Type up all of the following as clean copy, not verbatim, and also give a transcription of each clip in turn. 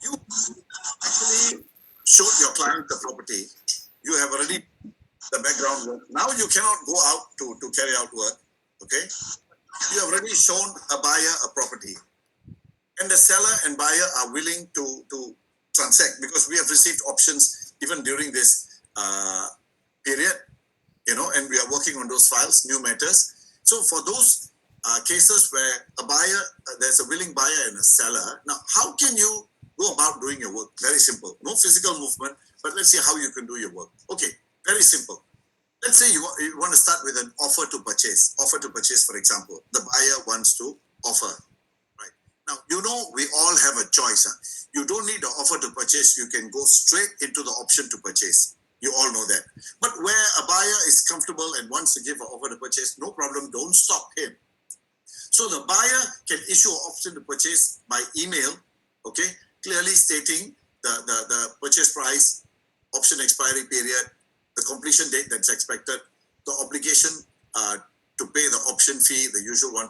you actually showed your client the property. You have already the background work. Now you cannot go out to carry out work. Okay. You have already shown a buyer a property. And the seller and buyer are willing to transact because we have received options even during this period, and we are working on those files, new matters. So for those cases where a buyer, there's a willing buyer and a seller, now how can you go about doing your work? Very simple. No physical movement, but let's see how you can do your work. Okay, very simple. Let's say you want to start with an offer to purchase. Offer to purchase, for example. The buyer wants to offer. Right. Now, we all have a choice. You don't need the offer to purchase. You can go straight into the option to purchase. You all know that. But where a buyer is comfortable and wants to give an offer to purchase, no problem. Don't stop him. So the buyer can issue an option to purchase by email, okay, clearly stating the purchase price, option expiry period, the completion date that's expected, the obligation to pay the option fee, the usual 1%,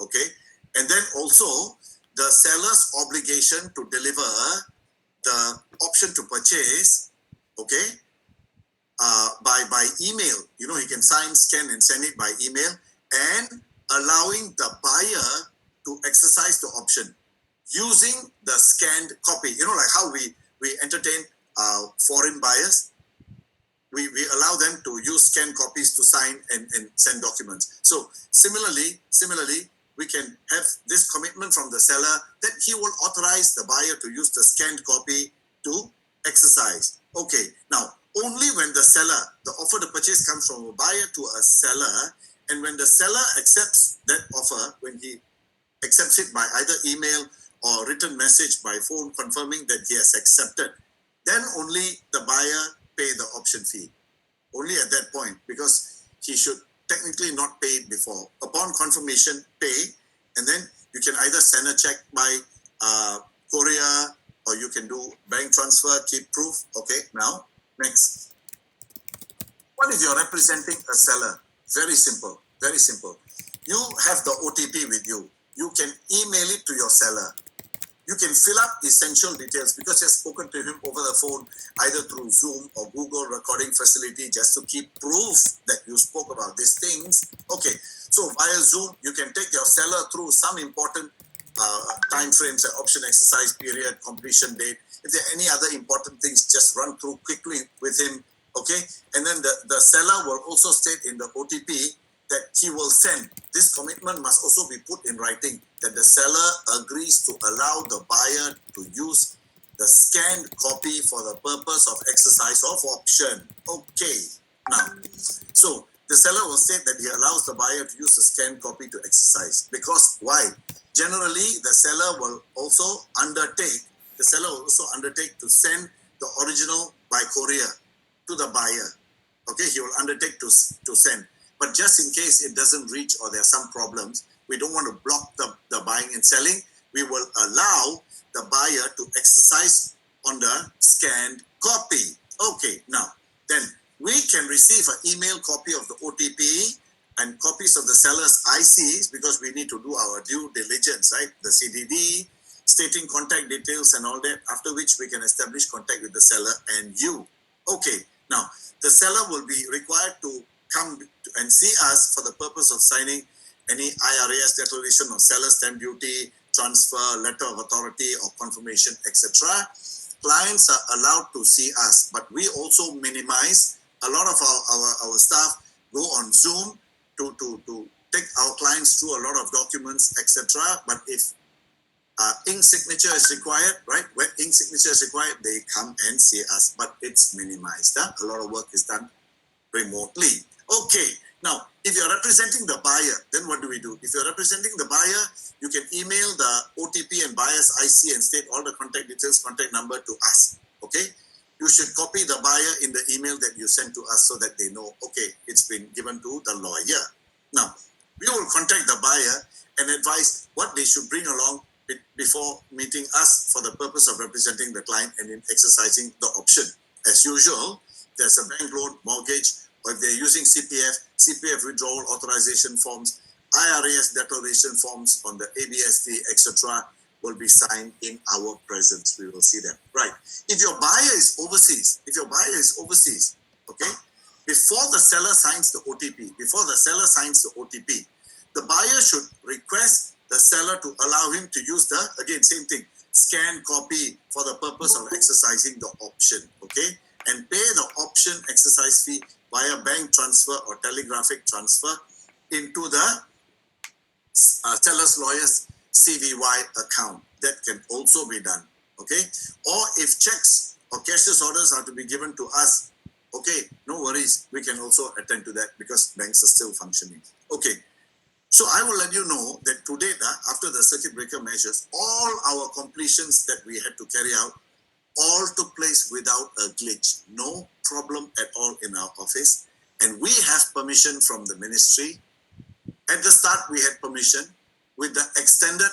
okay? And then also the seller's obligation to deliver the option to purchase, okay, by email. He can sign, scan, and send it by email, and allowing the buyer to exercise the option using the scanned copy. Like how we entertain foreign buyers. We allow them to use scanned copies to sign and send documents. So similarly, we can have this commitment from the seller that he will authorize the buyer to use the scanned copy to exercise. Okay, now only when the offer to purchase comes from a buyer to a seller, and when the seller accepts that offer, when he accepts it by either email or written message by phone confirming that he has accepted, then only the buyer pay the option fee. Only at that point, because he should technically not pay it before. Upon confirmation, pay, and then you can either send a check by courier, or you can do bank transfer, keep proof. Okay, now, next. What if you're representing a seller? Very simple, very simple. You have the OTP with you. You can email it to your seller. You can fill up essential details because you have spoken to him over the phone, either through Zoom or Google recording facility, just to keep proof that you spoke about these things. Okay, so via Zoom, you can take your seller through some important time frames, option exercise period, completion date. If there are any other important things, just run through quickly with him. Okay, and then the seller will also state in the OTP that he will send. This commitment must also be put in writing, that the seller agrees to allow the buyer to use the scanned copy for the purpose of exercise of option. Okay, now, so the seller will state that he allows the buyer to use the scanned copy to exercise. Because why? Generally, the seller will also undertake to send the original by courier to the buyer. Okay, he will undertake to send. But just in case it doesn't reach or there are some problems, we don't want to block the buying and selling. We will allow the buyer to exercise on the scanned copy. Okay, now, then we can receive an email copy of the OTP and copies of the seller's ICs because we need to do our due diligence, right? The CDD, stating contact details and all that, after which we can establish contact with the seller and you. Okay, now, the seller will be required to come and see us for the purpose of signing any IRAS declaration or seller stamp duty, transfer, letter of authority or confirmation, etc. Clients are allowed to see us, but we also minimize. A lot of our staff go on Zoom to take our clients through a lot of documents, etc. But if ink signature is required, right? When ink signature is required, they come and see us, but it's minimized. A lot of work is done remotely. Okay, now, if you're representing the buyer, then what do we do? If you're representing the buyer, you can email the OTP and buyer's IC and state all the contact details, contact number to us, okay? You should copy the buyer in the email that you send to us so that they know, okay, it's been given to the lawyer. Now, we will contact the buyer and advise what they should bring along before meeting us for the purpose of representing the client and in exercising the option. As usual, there's a bank loan, mortgage, or if they're using CPF withdrawal authorization forms, IRAS declaration forms on the ABSD, etc. will be signed in our presence. We will see them. Right. If your buyer is overseas, okay, before the seller signs the OTP, the buyer should request the seller to allow him to use the, again, same thing, scan copy for the purpose of exercising the option, okay, and pay the option exercise fee via bank transfer or telegraphic transfer into the seller's lawyer's CVY account. That can also be done, okay? Or if checks or cashier's orders are to be given to us, okay, no worries, we can also attend to that because banks are still functioning. Okay, so I will let you know that today, after the circuit breaker measures, all our completions that we had to carry out all took place without a glitch, no problem at all in our office, and we have permission from the ministry. At the start, we had permission. With the extended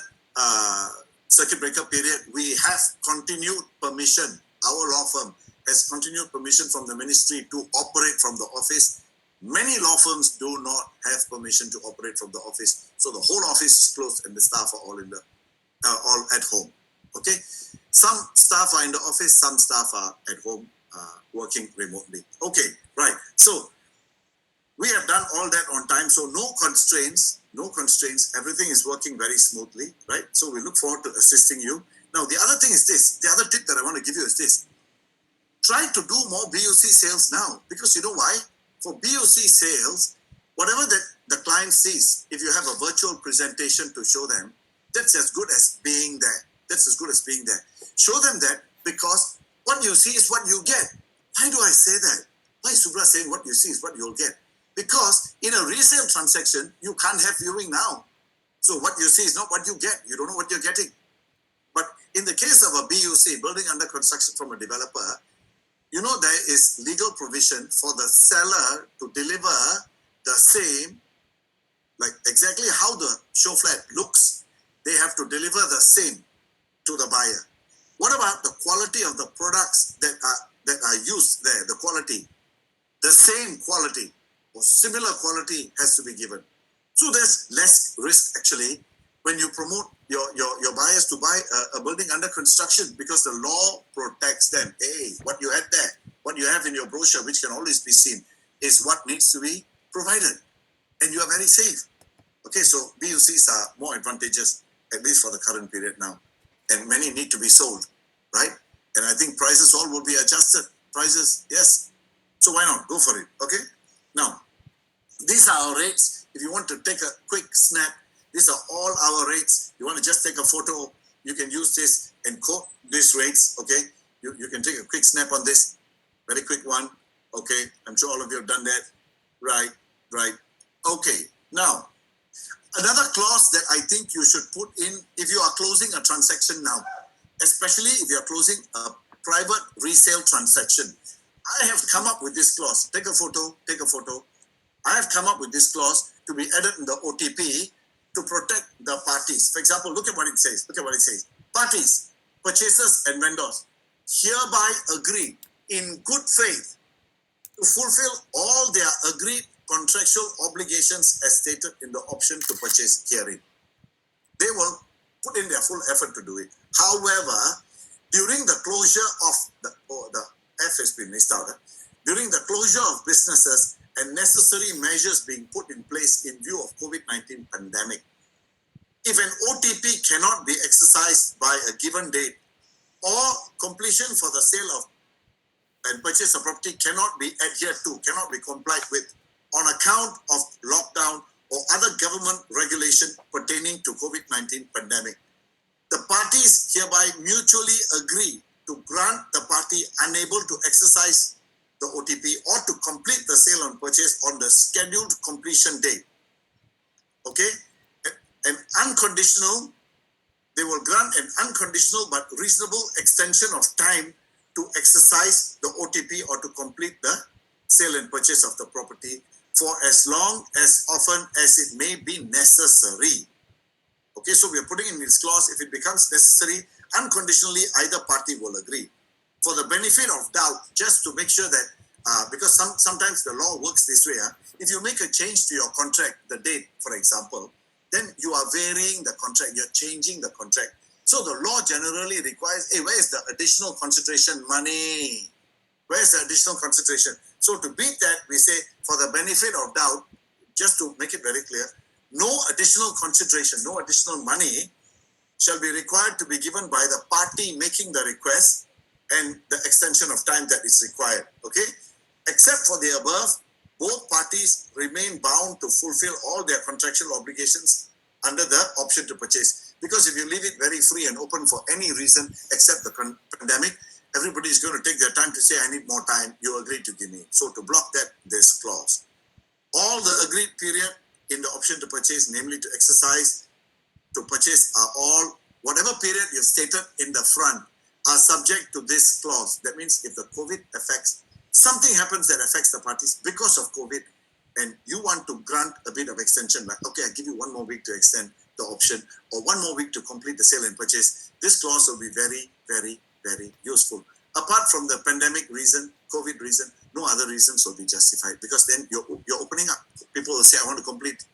circuit breaker period, we have continued permission. Our law firm has continued permission from the ministry to operate from the office. Many law firms do not have permission to operate from the office, so the whole office is closed and the staff are all all at home. Okay, some staff are in the office, some staff are at home working remotely. Okay, right. So we have done all that on time, so no constraints. Everything is working very smoothly, right? So we look forward to assisting you. Now, the other thing is this. The other tip that I want to give you is this. Try to do more BOC sales now, because you know why? For BOC sales, whatever that the client sees, if you have a virtual presentation to show them, that's as good as being there. Show them that, because what you see is what you get. Why do I say that? Why is Subra saying what you see is what you'll get? Because in a resale transaction, you can't have viewing now. So what you see is not what you get. You don't know what you're getting. But in the case of a BUC, building under construction from a developer, you know there is legal provision for the seller to deliver the same, like exactly how the show flat looks. They have to deliver the same to the buyer. What about the quality of the products that are used there? The quality, the same quality or similar quality has to be given. So there's less risk actually when you promote your buyers to buy a building under construction, because the law protects them. Hey, what you had there, what you have in your brochure, which can always be seen, is what needs to be provided. And you are very safe. Okay, so BUCs are more advantageous, at least for the current period now. And many need to be sold, right? And I think prices all will be adjusted. Prices, yes. So why not? Go for it, okay? Now, these are our rates. If you want to take a quick snap, these are all our rates. You want to just take a photo, you can use this and quote these rates, okay? You can take a quick snap on this, very quick one, okay? I'm sure all of you have done that. Right. Okay, now, another clause that I think you should put in if you are closing a transaction now, especially if you are closing a private resale transaction. I have come up with this clause. Take a photo. I have come up with this clause to be added in the OTP to protect the parties. For example, look at what it says. Parties, purchasers and vendors hereby agree in good faith to fulfill all their agreed contractual obligations as stated in the option to purchase herein. They will put in their full effort to do it. However, during the closure of the F has been missed out. During the closure of businesses and necessary measures being put in place in view of COVID-19 pandemic, if an OTP cannot be exercised by a given date, or completion for the sale of and purchase of property cannot be adhered to, cannot be complied with on account of lockdown or other government regulation pertaining to COVID-19 pandemic, the parties hereby mutually agree to grant the party unable to exercise the OTP or to complete the sale and purchase on the scheduled completion date. Okay? An unconditional, they will grant an unconditional but reasonable extension of time to exercise the OTP or to complete the sale and purchase of the property for as long, as often as it may be necessary. Okay, so we are putting in this clause, if it becomes necessary, unconditionally, either party will agree. For the benefit of doubt, just to make sure that, because sometimes the law works this way, if you make a change to your contract, the date, for example, then you are varying the contract, you're changing the contract. So the law generally requires, hey, where is the additional consideration money? Where's the additional consideration? So to beat that, we say, for the benefit of doubt, just to make it very clear, no additional consideration, no additional money shall be required to be given by the party making the request and the extension of time that is required. Okay? Except for the above, both parties remain bound to fulfill all their contractual obligations under the option to purchase. Because if you leave it very free and open for any reason except the pandemic, everybody is going to take their time to say, I need more time, you agree to give me. So to block that, this clause. All the agreed period in the option to purchase, namely to exercise, to purchase, are all, whatever period you've stated in the front, are subject to this clause. That means if the COVID affects, something happens that affects the parties because of COVID, and you want to grant a bit of extension, like, okay, I give you 1 more week to extend the option, or 1 more week to complete the sale and purchase, this clause will be very, very, very useful. Apart from the pandemic reason, COVID reason, no other reasons will be justified, because then you're opening up. People will say, I want to complete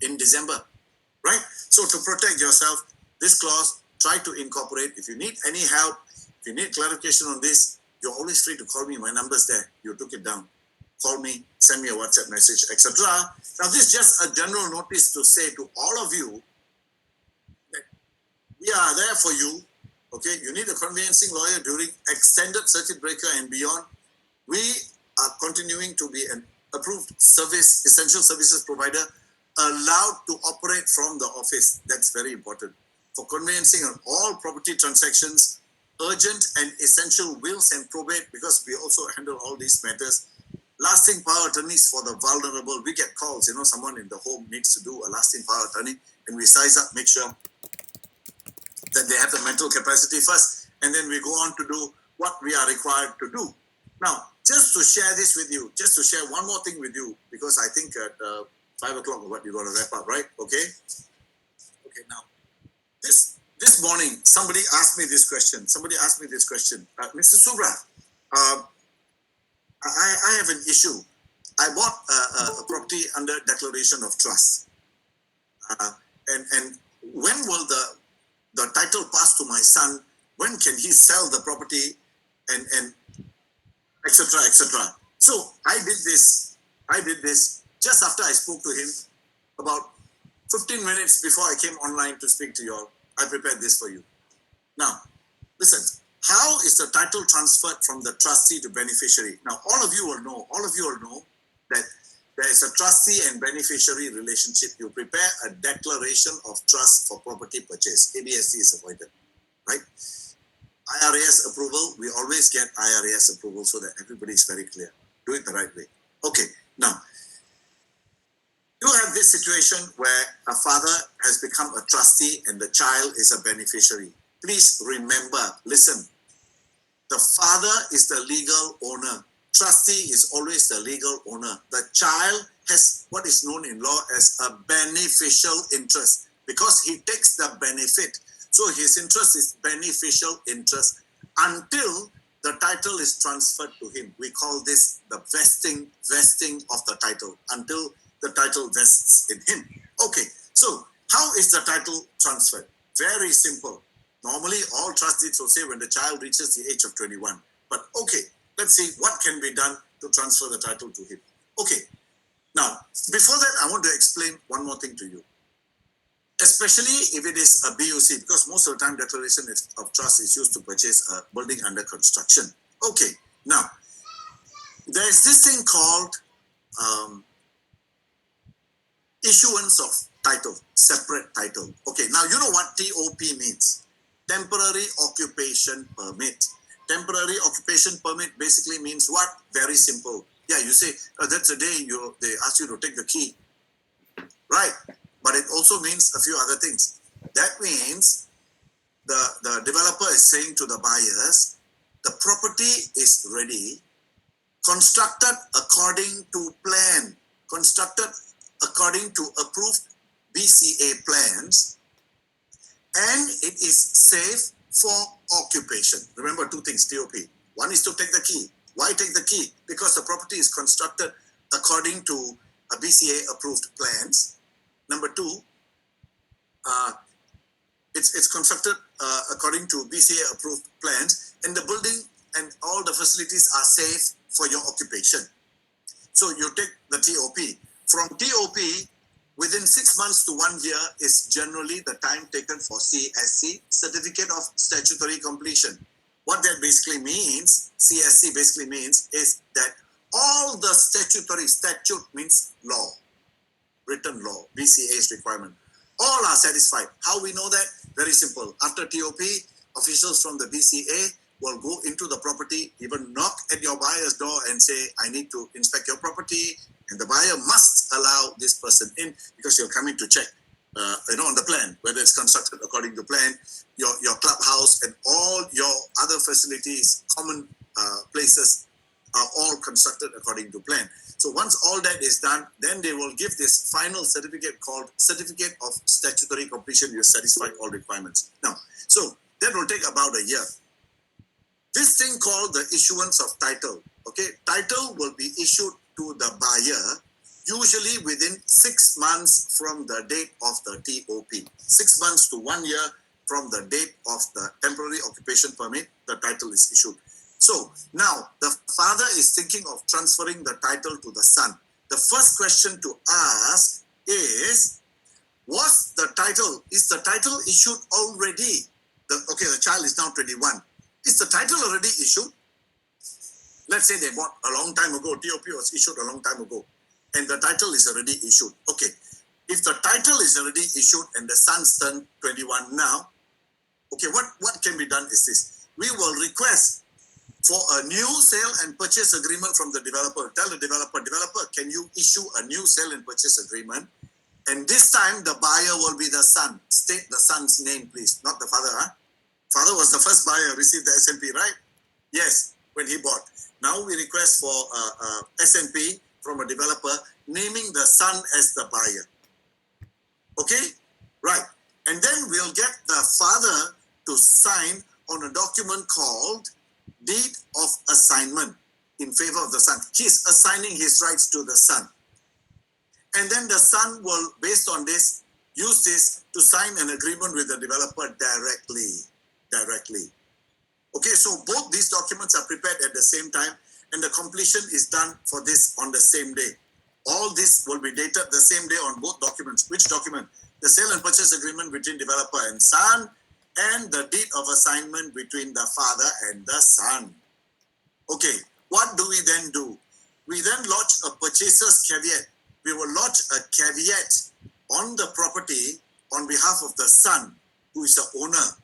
in December, right? So to protect yourself, this clause, try to incorporate. If you need any help, if you need clarification on this, you're always free to call me. My number's there. You took it down. Call me, send me a WhatsApp message, etc. Now, this is just a general notice to say to all of you that we are there for you. Okay, you need a conveyancing lawyer during extended circuit breaker and beyond. We are continuing to be an approved service, essential services provider, allowed to operate from the office. That's very important. For conveyancing on all property transactions, urgent and essential wills and probate, because we also handle all these matters. Lasting power attorneys for the vulnerable. We get calls, someone in the home needs to do a lasting power attorney, and we size up, make sure that they have the mental capacity first, and then we go on to do what we are required to do. Now, just to share this with you, just to share one more thing with you, because I think at 5 o'clock or what, you're going to wrap up, right? Okay? Okay, now, this morning, somebody asked me this question. Mr. Subra, I have an issue. I bought a property under declaration of trust. And when will the title pass to my son? When can he sell the property? And etc., etc. So I did this just after I spoke to him. About 15 minutes before I came online to speak to you all, I prepared this for you. Now, listen, how is the title transferred from the trustee to beneficiary? Now, all of you will know that there is a trustee and beneficiary relationship. You prepare a declaration of trust for property purchase. ABSD is avoided, right? IRAS approval, we always get IRAS approval so that everybody is very clear. Do it the right way. Okay, now, you have this situation where a father has become a trustee and the child is a beneficiary. Please remember, listen, the father is the legal owner. Trustee is always the legal owner. The child has what is known in law as a beneficial interest because he takes the benefit. So his interest is beneficial interest until the title is transferred to him. We call this the vesting of the title, until the title vests in him. Okay, so how is the title transferred? Very simple. Normally, all trust deeds will say when the child reaches the age of 21. But okay, let's see what can be done to transfer the title to him. Okay, now, before that, I want to explain one more thing to you. Especially if it is a BUC, because most of the time declaration of trust is used to purchase a building under construction. Okay, now, there is this thing called issuance of title, separate title. Okay, now you know what TOP means. Temporary occupation permit. Temporary occupation permit basically means what? Very simple. Yeah, you say, that's the day they ask you to take the key. Right, but it also means a few other things. That means the developer is saying to the buyers, the property is ready, constructed according to plan, constructed according to approved BCA plans, and it is safe for occupation. Remember two things, TOP. One is to take the key. Why take the key? Because the property is constructed according to a BCA approved plans. Number two, it's constructed according to BCA approved plans, and the building and all the facilities are safe for your occupation. So you take the TOP. From TOP, within 6 months to 1 year is generally the time taken for CSC, Certificate of Statutory Completion. What that basically means, CSC basically means, is that all the statute means law, written law, BCA's requirement, all are satisfied. How we know that? Very simple. After TOP, officials from the BCA will go into the property, even knock at your buyer's door and say, I need to inspect your property, and the buyer must allow this person in because you're coming to check, on the plan, whether it's constructed according to plan, your clubhouse and all your other facilities, common places are all constructed according to plan. So once all that is done, then they will give this final certificate called Certificate of Statutory Completion. You satisfied all requirements. Now, so that will take about a year. This thing called the issuance of title. Okay, title will be issued to the buyer usually within 6 months from the date of the TOP. 6 months to 1 year from the date of the temporary occupation permit, the title is issued. So now the father is thinking of transferring the title to the son. The first question to ask is, is the title issued already? The child is now 21. Is the title already issued? Let's say they bought a long time ago, TOP was issued a long time ago, and the title is already issued. Okay, if the title is already issued and the son's turned 21 now, okay, what can be done is this. We will request for a new sale and purchase agreement from the developer. Tell the developer, can you issue a new sale and purchase agreement? And this time the buyer will be the son. State the son's name, please, not the father. Father was the first buyer, received the SNP, right? Yes, when he bought. Now we request for SNP from a developer naming the son as the buyer. Okay? Right. And then we'll get the father to sign on a document called Deed of Assignment in favor of the son. He's assigning his rights to the son. And then the son will, based on this, use this to sign an agreement with the developer directly. Okay, so both these documents are prepared at the same time, and the completion is done for this on the same day. All this will be dated the same day on both documents. Which document? The sale and purchase agreement between developer and son, and the deed of assignment between the father and the son. Okay, what do we then do? We then lodge a purchaser's caveat. We will lodge a caveat on the property on behalf of the son, who is the owner,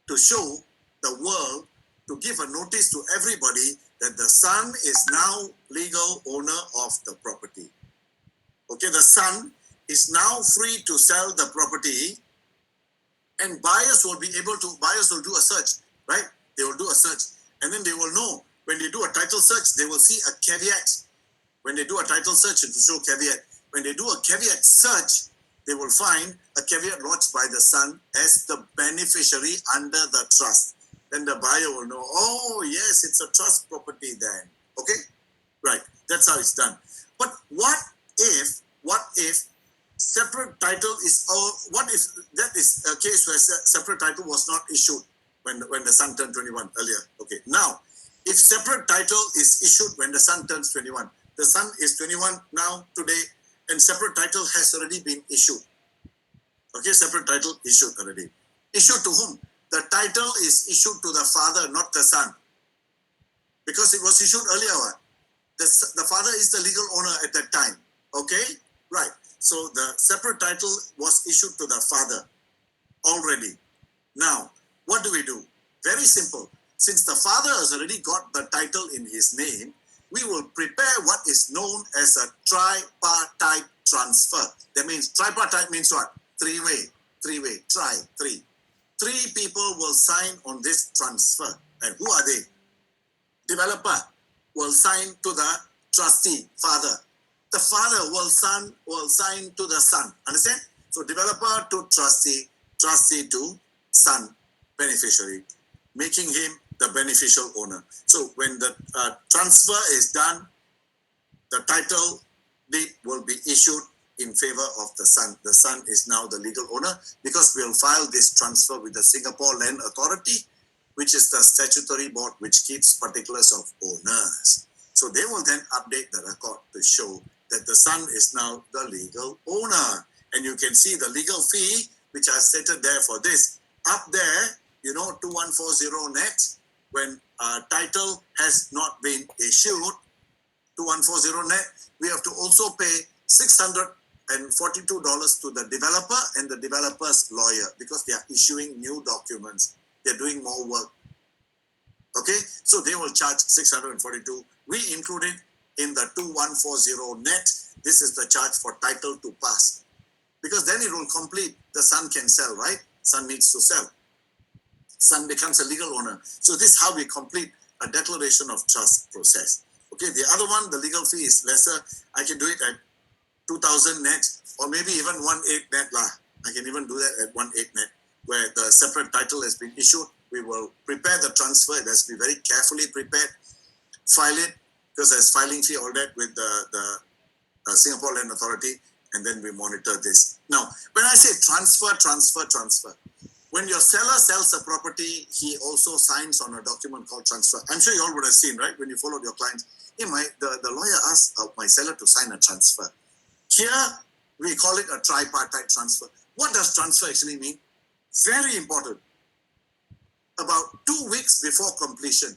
to show the world, to give a notice to everybody that the son is now legal owner of the property. Okay, the son is now free to sell the property, and buyers will do a search, right? They will do a search, and then they will know when they do a title search, they will see a caveat. When they do a title search, it will show caveat. When they do a caveat search, they will find a caveat lodged by the son as the beneficiary under the trust. Then the buyer will know, oh yes, it's a trust property then. Okay? Right. That's how it's done. But what if separate title is, what if that is a case where separate title was not issued when the son turned 21 earlier? Okay. Now, if separate title is issued when the son turns 21, the son is 21 now, today, and separate title has already been issued. Okay, separate title issued already. Issued to whom? The title is issued to the father, not the son. Because it was issued earlier. The father is the legal owner at that time. Okay? Right. So the separate title was issued to the father already. Now, what do we do? Very simple. Since the father has already got the title in his name, we will prepare what is known as a tripartite transfer. That means tripartite means what? Three-way, three. 3 people will sign on this transfer. And who are they? Developer will sign to the trustee, father. The father will sign to the son. Understand? So developer to trustee, trustee to son, beneficiary, making him the beneficial owner. So when the transfer is done, the title deed will be issued in favor of the son. The son is now the legal owner because we'll file this transfer with the Singapore Land Authority, which is the statutory board which keeps particulars of owners. So they will then update the record to show that the son is now the legal owner. And you can see the legal fee, which I stated there for this. Up there, 2140 net, when title has not been issued, 2140 net, we have to also pay $642 to the developer and the developer's lawyer because they are issuing new documents. They're doing more work. Okay, so they will charge 642. We included in the 2140 net. This is the charge for title to pass. Because then it will complete, the son can sell, right? Son needs to sell. Son becomes a legal owner. So this is how we complete a declaration of trust process. Okay, the other one, the legal fee is lesser. I can do it at 2,000 net or maybe even 1.8 net lah. I can even do that at 1.8 net where the separate title has been issued. We will prepare the transfer. It has to be very carefully prepared. File it because there's filing fee, all that with the Singapore Land Authority, and then we monitor this. Now, when I say transfer, when your seller sells a property, he also signs on a document called transfer. I'm sure you all would have seen, right? When you followed your clients, the lawyer asked my seller to sign a transfer. Here, we call it a tripartite transfer. What does transfer actually mean? Very important. About 2 weeks before completion,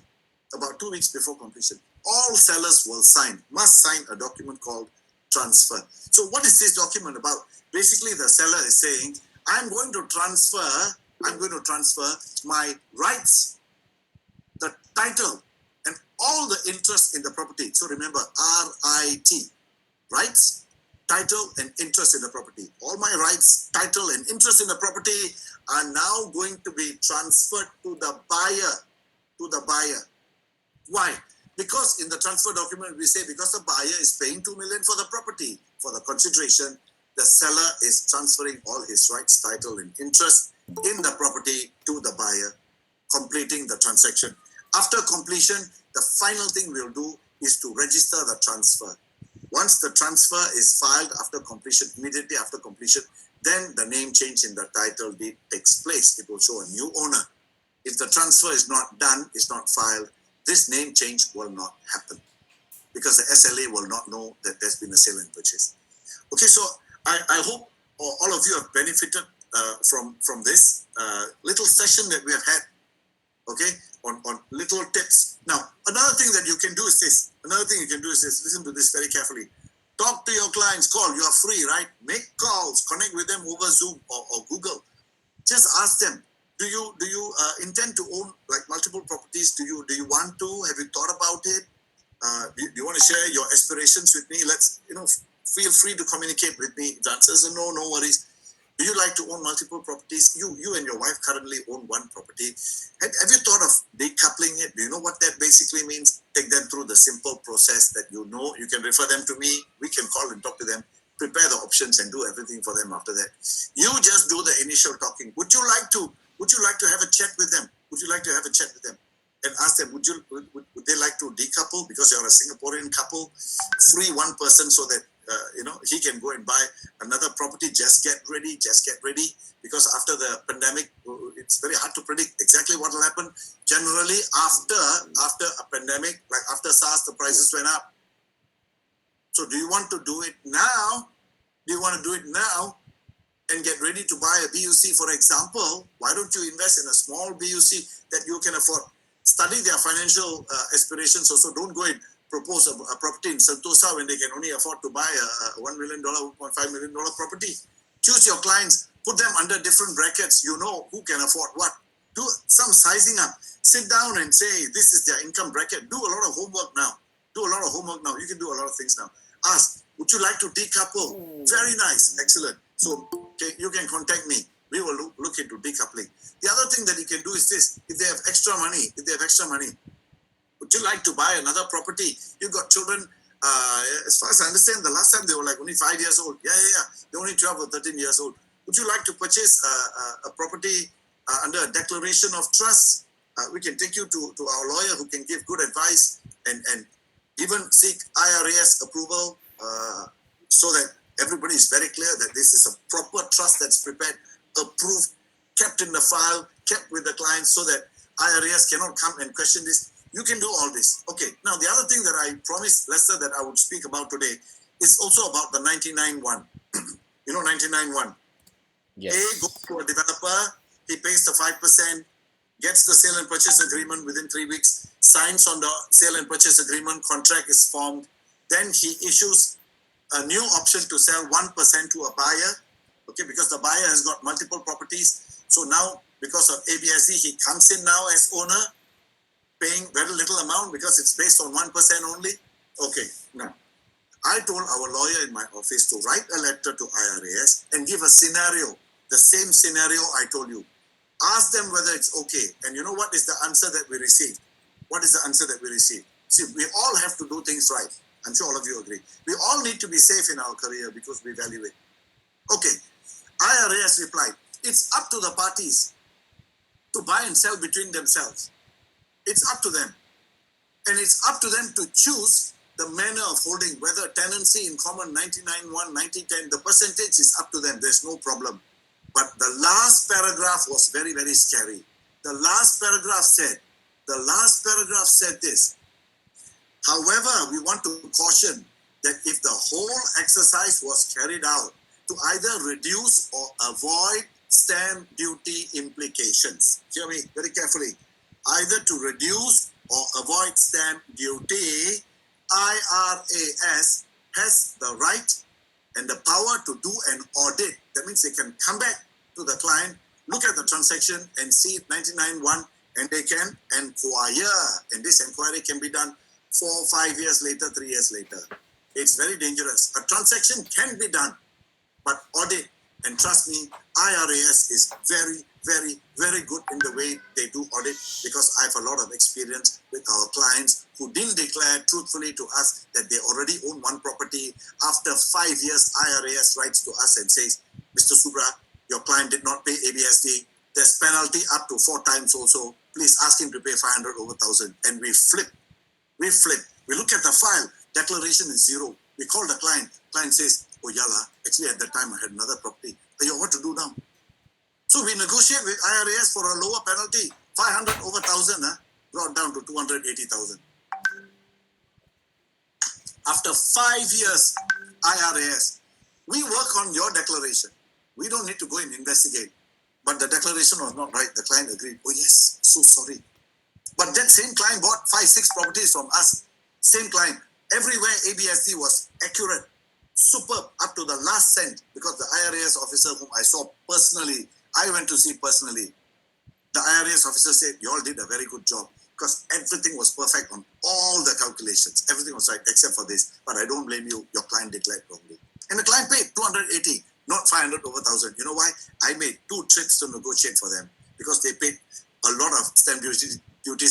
all sellers will must sign a document called transfer. So what is this document about? Basically, the seller is saying, I'm going to transfer my rights, the title, and all the interest in the property. So remember, R-I-T, rights, title, and interest in the property. All my rights, title, and interest in the property are now going to be transferred to the buyer. Why? Because in the transfer document, we say because the buyer is paying $2 million for the property, for the consideration, the seller is transferring all his rights, title, and interest in the property to the buyer, completing the transaction. After completion, the final thing we'll do is to register the transfer. Once the transfer is filed after completion, immediately after completion, then the name change in the title deed takes place. It will show a new owner. If the transfer is not done, is not filed, this name change will not happen because the SLA will not know that there's been a sale and purchase. Okay, so I hope all of you have benefited from this little session that we have had, okay, on little tips. Now, another thing you can do is this. Listen to this very carefully. Talk to your clients, call. You are free, right? Make calls, connect with them over Zoom or Google. Just ask them, do you intend to own like multiple properties? Do you want to? Have you thought about it? Do you want to share your aspirations with me? Let's, feel free to communicate with me. The answer is no worries. Do you like to own multiple properties? You and your wife currently own one property. Have you thought of decoupling it? Do you know what that basically means? Take them through the simple process that you know. You can refer them to me. We can call and talk to them, prepare the options and do everything for them after that. You just do the initial talking. Would you like to have a chat with them? And ask them, would they like to decouple because you're a Singaporean couple? Free one person so that he can go and buy another property. Just get ready. Because after the pandemic, it's very hard to predict exactly what will happen. Generally, after a pandemic, like after SARS, the prices went up. So do you want to do it now? And get ready to buy a BUC, for example? Why don't you invest in a small BUC that you can afford? Study their financial aspirations also. Don't go and propose a property in Sentosa when they can only afford to buy a $1 million, $1.5 million property. Choose your clients, put them under different brackets. You know who can afford what. Do some sizing up. Sit down and say, this is their income bracket. Do a lot of homework now. You can do a lot of things now. Ask, would you like to decouple? Very nice. Excellent. So you can contact me. We will look into decoupling. The other thing that you can do is this. If they have extra money, would you like to buy another property? You've got children. As far as I understand, the last time they were like only 5 years old. Yeah. They're only 12 or 13 years old. Would you like to purchase a property under a declaration of trust? We can take you to our lawyer who can give good advice and even seek IRAS approval so that Everybody is very clear that this is a proper trust that's prepared, approved, kept in the file, kept with the client so that IRAS cannot come and question this. You can do all this. Okay. Now, the other thing that I promised Lester that I would speak about today is also about the 99-1. You know 99-1. Yes. A goes to a developer, he pays the 5%, gets the sale and purchase agreement within 3 weeks, signs on the sale and purchase agreement, contract is formed. Then he issues a new option to sell 1% to a buyer, okay, because the buyer has got multiple properties. So now, because of ABSD, he comes in now as owner, paying very little amount because it's based on 1% only. Okay, now, I told our lawyer in my office to write a letter to IRAS and give a scenario, the same scenario I told you. Ask them whether it's okay. And you know what is the answer that we received? What is the answer that we received? See, we all have to do things right. I'm sure all of you agree. We all need to be safe in our career because we value it. Okay, IRAS replied, it's up to the parties to buy and sell between themselves. It's up to them. And it's up to them to choose the manner of holding, whether tenancy in common 99-1, 90-10, the percentage is up to them. There's no problem. But the last paragraph was very, very scary. The last paragraph said this. However, we want to caution that if the whole exercise was carried out to either reduce or avoid stamp duty implications, hear me very carefully, either to reduce or avoid stamp duty, IRAS has the right and the power to do an audit. That means they can come back to the client, look at the transaction and see 99-1, and they can inquire. And this inquiry can be done 4, 5 years later, 3 years later. It's very dangerous. A transaction can be done, but audit, and trust me, IRAS is very, very, very good in the way they do audit, because I have a lot of experience with our clients who didn't declare truthfully to us that they already own one property. After 5 years, IRAS writes to us and says, Mr. Subra, your client did not pay ABSD. There's penalty up to 4 times also. Please ask him to pay 500 over 1,000. And we flip. We look at the file. Declaration is 0. We call the client. Client says, oh, yalla, actually at that time I had another property. Yo, what to do now? So we negotiate with IRAS for a lower penalty. 500 over 1,000, brought down to 280,000. After 5 years, IRAS, we work on your declaration. We don't need to go and investigate. But the declaration was not right. The client agreed. Oh yes, so sorry. But that same client bought 5, 6 properties from us. Same client. Everywhere ABSD was accurate, superb, up to the last cent, because the IRAS officer whom I saw personally, I went to see personally, the IRAS officer said, you all did a very good job, because everything was perfect on all the calculations. Everything was right except for this. But I don't blame you. Your client declared wrongly. And the client paid 280, not 500 over 1,000. You know why? I made 2 trips to negotiate for them, because they paid a lot of stamp duties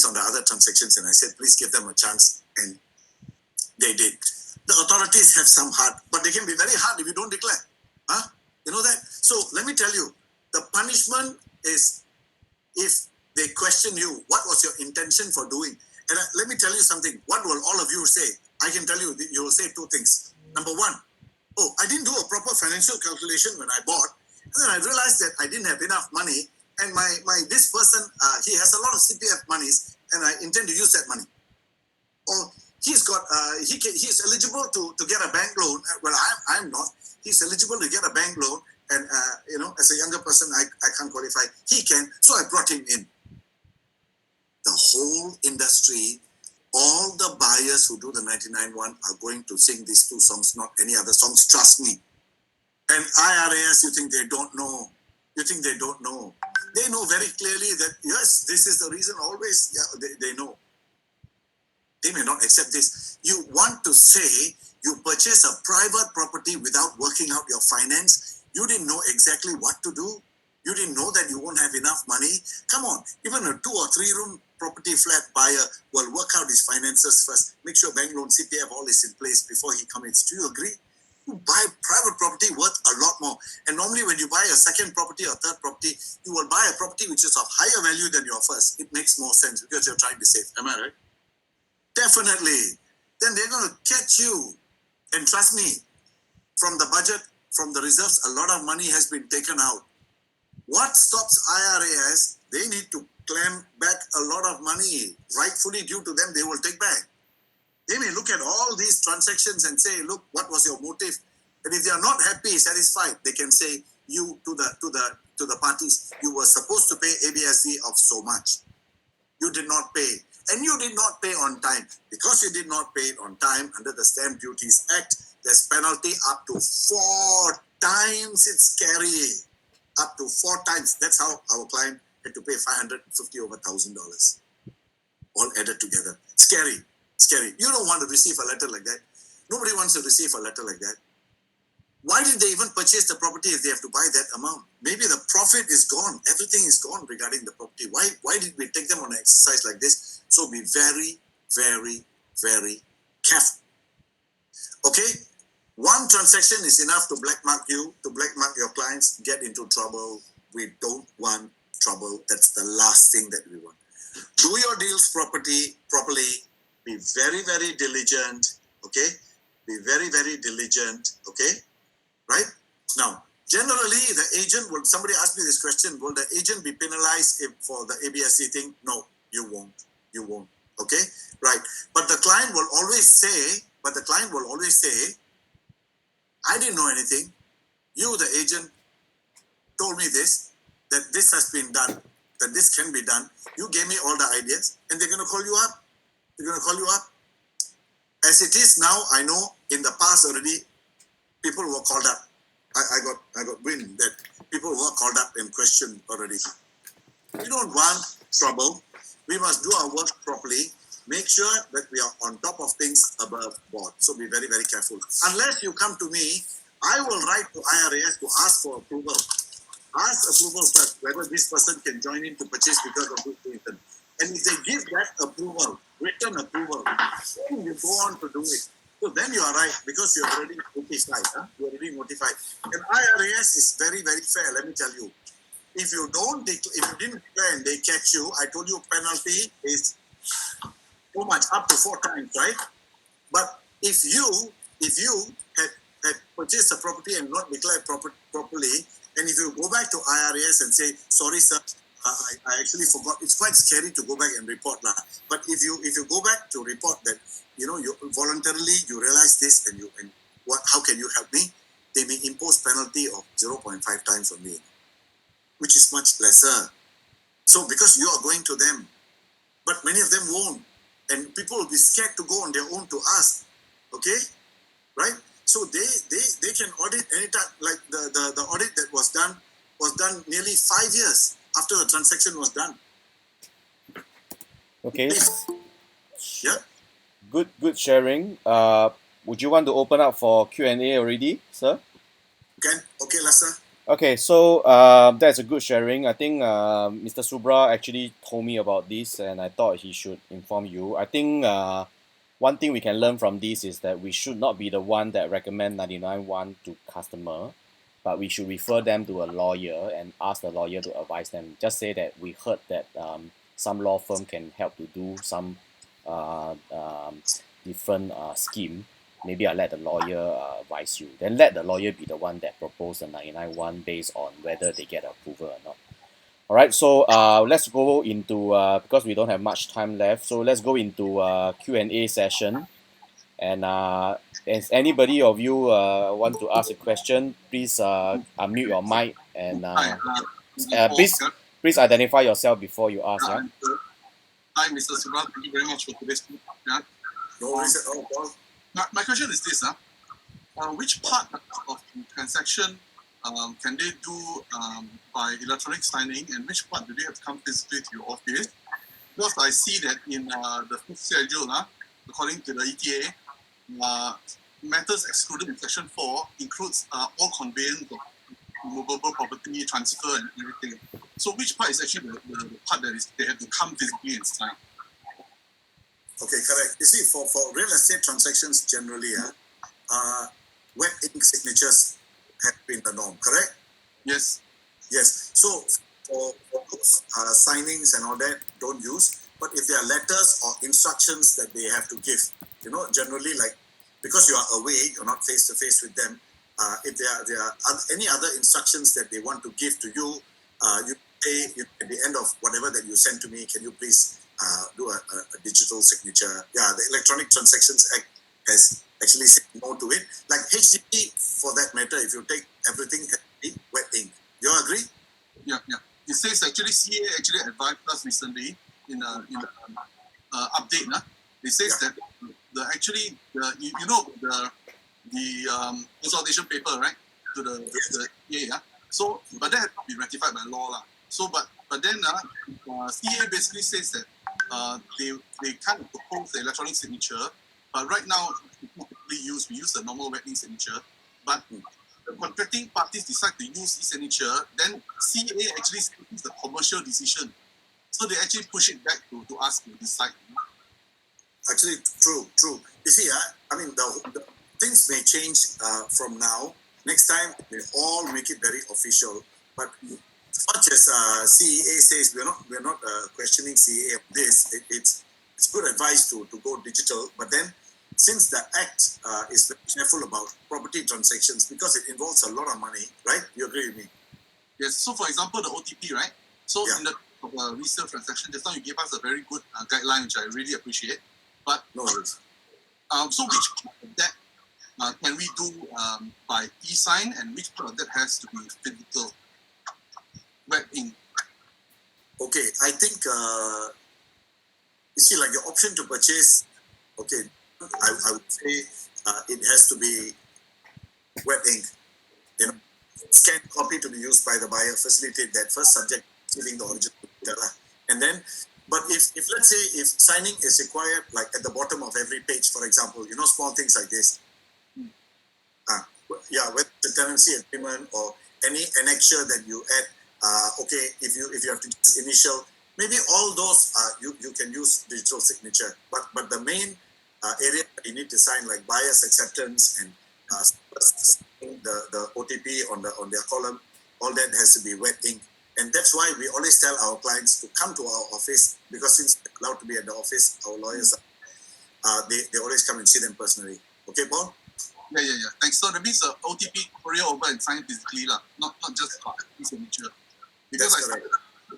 on the other transactions. And I said, please give them a chance. And they did. The authorities have some heart, but they can be very hard if you don't declare. You know that? So let me tell you, the punishment is if they question you, what was your intention for doing? And let me tell you something. What will all of you say? I can tell you, you will say 2 things. Number 1, oh, I didn't do a proper financial calculation when I bought. And then I realized that I didn't have enough money. And this person, he has a lot of CPF monies, and I intend to use that money. Or he's got, he's eligible to get a bank loan. Well, I'm not. He's eligible to get a bank loan. And, as a younger person, I can't qualify. He can. So I brought him in. The whole industry, all the buyers who do the 99-1 are going to sing these 2 songs, not any other songs. Trust me. And IRAS, you think they don't know. You think they don't know. They know very clearly that, yes, this is the reason always. Yeah, they know. They may not accept this. You want to say you purchase a private property without working out your finance. You didn't know exactly what to do. You didn't know that you won't have enough money. Come on, even a 2 or 3 room property flat buyer will work out his finances first. Make sure bank loan, CPF, all is in place before he commits. Do you agree? You buy private property worth a lot more. And normally when you buy a second property or third property, you will buy a property which is of higher value than your first. It makes more sense because you're trying to save. Am I right? Definitely. Then they're going to catch you. And trust me, from the budget, from the reserves, a lot of money has been taken out. What stops IRAS? They need to claim back a lot of money rightfully due to them. They will take back. They may look at all these transactions and say, "Look, what was your motive?" And if they are not happy, satisfied, they can say, "You to the parties, you were supposed to pay ABSD of so much. You did not pay, and you did not pay on time. Because you did not pay it on time under the Stamp Duties Act, there's penalty up to 4 times its carry, up to 4 times. That's how our client had to pay $550 over $1,000, all added together. Scary. Scary. You don't want to receive a letter like that. Nobody wants to receive a letter like that. Why did they even purchase the property if they have to buy that amount? Maybe the profit is gone. Everything is gone regarding the property. Why did we take them on an exercise like this? So be very, very, very careful. Okay? One transaction is enough to blackmark you, to blackmark your clients, get into trouble. We don't want trouble. That's the last thing that we want. Do your deals properly. Be very, very diligent. Okay? Be very, very diligent. Okay? Right? Now, generally, the agent will, somebody asked me this question, will the agent be penalized for the ABSC thing? No, you won't. You won't. Okay? Right. But the client will always say, I didn't know anything. You, the agent, told me this, that this has been done, that this can be done. You gave me all the ideas, and they're going to call you up. They're going to call you up. As it is now, I know in the past already, people were called up. I got wind that people were called up and questioned already. We don't want trouble. We must do our work properly. Make sure that we are on top of things above board. So be very, very careful. Unless you come to me, I will write to IRAS to ask for approval. Ask approval first, whether this person can join in to purchase because of this reason. And if they give that approval, written approval, then you go on to do it. So then you are right, because you're already notified. You're already notified. And IRAS is very, very fair, let me tell you. If you didn't declare and they catch you, I told you penalty is so much, up to 4 times, right? But if you had purchased a property and not declared properly, and if you go back to IRAS and say, "Sorry, sir, I actually forgot," it's quite scary to go back and report lah. But if you go back to report that you voluntarily you realize this and how can you help me? They may impose penalty of 0.5 times on me, which is much lesser. So because you are going to them, but many of them won't, and people will be scared to go on their own to ask. Okay, right? So they can audit anytime. Like the audit that was done nearly 5 years after the transaction was done. Okay. Yeah. Good sharing. Would you want to open up for Q&A already, sir? Okay, Lassa. Okay, so that's a good sharing. I think Mr. Subra actually told me about this, and I thought he should inform you. I think one thing we can learn from this is that we should not be the one that recommend 99.1 to customer, but we should refer them to a lawyer and ask the lawyer to advise them. Just say that we heard that some law firm can help to do some different scheme. Maybe I'll let the lawyer advise you. Then let the lawyer be the one that propose the 99.1 based on whether they get approval or not. All right, so let's go into, because we don't have much time left, so let's go into Q&A session. And if anybody of you want to ask a question, please unmute your mic and please identify yourself before you ask. Yeah? Hi, Mr. Subra. Thank you very much for today's talk. Yeah? No worries at all, Paul. My question is this. Which part of the transaction can they do by electronic signing, and which part do they have to come physically to your office? Because I see that in the fifth schedule, according to the ETA, matters excluded in section 4 includes all conveyance of movable property, transfer, and everything. So which part is actually the part that they have to come physically and sign? Okay, correct. You see, for real estate transactions generally, wet ink signatures have been the norm, correct? Yes. Yes. So for those signings and all that, don't use. But if there are letters or instructions that they have to give, generally, like, because you are away, you're not face to face with them, if there are any other instructions that they want to give to you, you say at the end of whatever that you send to me, can you please do a digital signature? Yeah, the Electronic Transactions Act has actually said no to it. Like HDB, for that matter, if you take everything has to be wet ink. You agree? Yeah. It says actually CA actually advised us recently in a update. It says that the consultation paper, right, to the CA. So, but that has to be ratified by law. So, but then CA basically says that they kind of propose the electronic signature, but right now it's not typically used. We use the normal wet ink signature, but the contracting parties decide to use e-signature, then CA actually takes the commercial decision. So they actually push it back to us to decide. Actually, true. You see, I mean, the things may change from now. Next time, they all make it very official. But as much as CEA says, we're not questioning CEA of this. It's good advice to go digital. But then, since the Act is very careful about property transactions because it involves a lot of money, right? You agree with me? Yes. So, for example, the OTP, right? So, Yeah. in the resale transaction, just now you gave us a very good guideline, which I really appreciate. But No worries. so which part of that can we do by e-sign, and which part of that has to be physical, wet ink? Okay, I think you see, like the option to purchase. Okay, I would say it has to be wet ink. You know, scanned copy to be used by the buyer, facilitate that first, subject receiving the original data. And then, but if let's say if signing is required, like at the bottom of every page, for example, small things like this. Whether the tenancy agreement or any annexure that you add, okay, if you have to just initial, maybe all those you can use digital signature. But the main area that you need to sign, like buyer's acceptance and the OTP on their column, all that has to be wet ink. And that's why we always tell our clients to come to our office, because since they're allowed to be at the office, our lawyers they always come and see them personally. Okay, Paul? Yeah. Thanks. So that means OTP courier over and sign physically, not just e-signature. Because That's I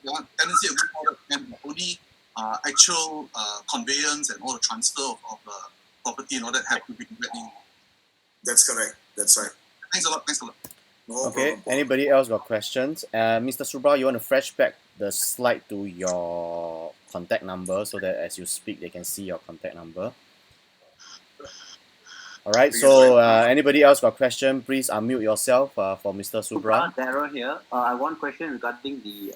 started tenancy agreement and only actual conveyance and all the transfer of property and all that have to be wet ink. That's correct. That's right. Thanks a lot. No Okay, problem, Paul. anybody else got questions? Mr. Subra, you want to fresh back the slide to your contact number so that as you speak, they can see your contact number. All right, so anybody else got question? Please unmute yourself for Mr. Subra. Darryl here. I have one question regarding the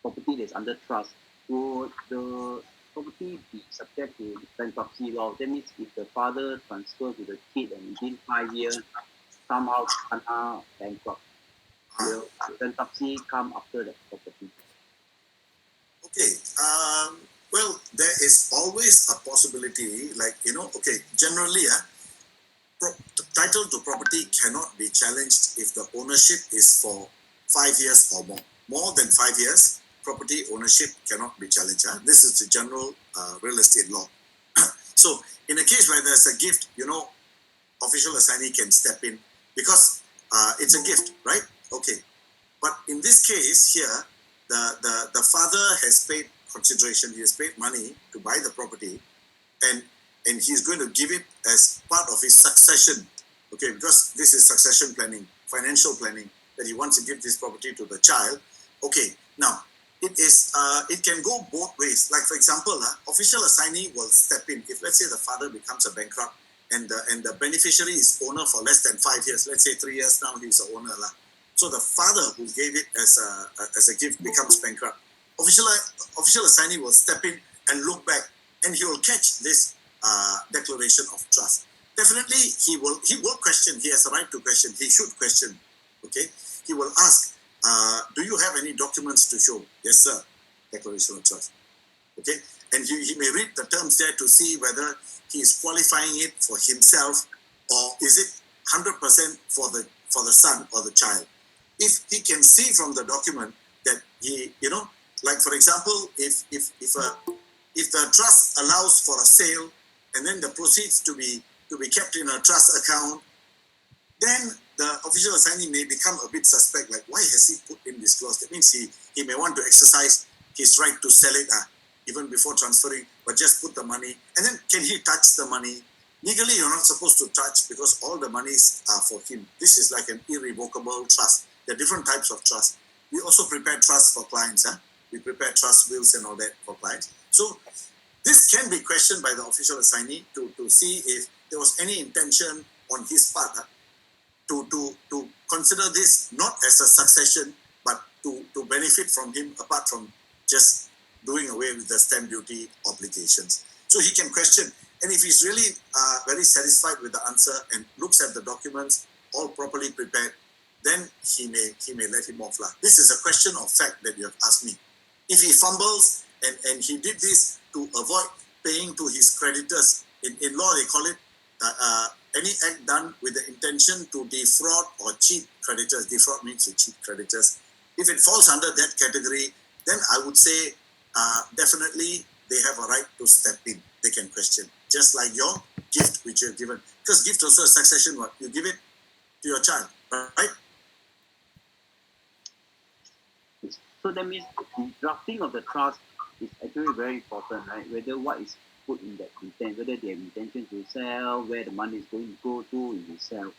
property that's under trust. Would the property be subject to bankruptcy law? That means if the father transfers to the kid and within 5 years somehow bankrupt, will bankruptcy come after the property? Okay. Well, there is always a possibility, like, okay, generally, title to property cannot be challenged if the ownership is for 5 years or more. More than 5 years, property ownership cannot be challenged. This is the general real estate law. So, in a case where there's a gift, official assignee can step in because it's a gift, right? Okay. But in this case here, the father has paid consideration. He has paid money to buy the property, and he's going to give it as part of his succession. Okay, because this is succession planning, financial planning, that he wants to give this property to the child. Okay, now it can go both ways. Like, for example, official assignee will step in if, let's say, the father becomes a bankrupt and the beneficiary is owner for less than 5 years. Let's say 3 years now he's the owner. So the father who gave it as a gift becomes bankrupt. Official assignee will step in and look back, and he will catch this declaration of trust. Definitely, he will question. He has a right to question. He should question. Okay, he will ask, "Do you have any documents to show?" Yes, sir. Declaration of trust. Okay, and he may read the terms there to see whether he is qualifying it for himself or is it 100% for the son or the child. If he can see from the document that he, like, for example, if the trust allows for a sale and then the proceeds to be kept in a trust account, then the official assignee may become a bit suspect, like why has he put in this clause? That means he may want to exercise his right to sell it even before transferring, but just put the money. And then can he touch the money? Legally, you're not supposed to touch because all the monies are for him. This is like an irrevocable trust. There are different types of trust. We also prepare trusts for clients. We prepare trust wills and all that for clients. So this can be questioned by the official assignee to see if there was any intention on his part to consider this not as a succession, but to benefit from him apart from just doing away with the stamp duty obligations. So he can question, and if he's really very satisfied with the answer and looks at the documents all properly prepared, then he may let him off. This is a question of fact that you have asked me. If he fumbles and he did this to avoid paying to his creditors, in law they call it any act done with the intention to defraud or cheat creditors. Defraud means to cheat creditors. If it falls under that category, then I would say definitely they have a right to step in. They can question, just like your gift which you have given. Because gift also a succession, what? You give it to your child, right? So that means the drafting of the trust is actually very important, right? Whether what is put in that intent, whether they have intention to sell, where the money is going to go to if you sell.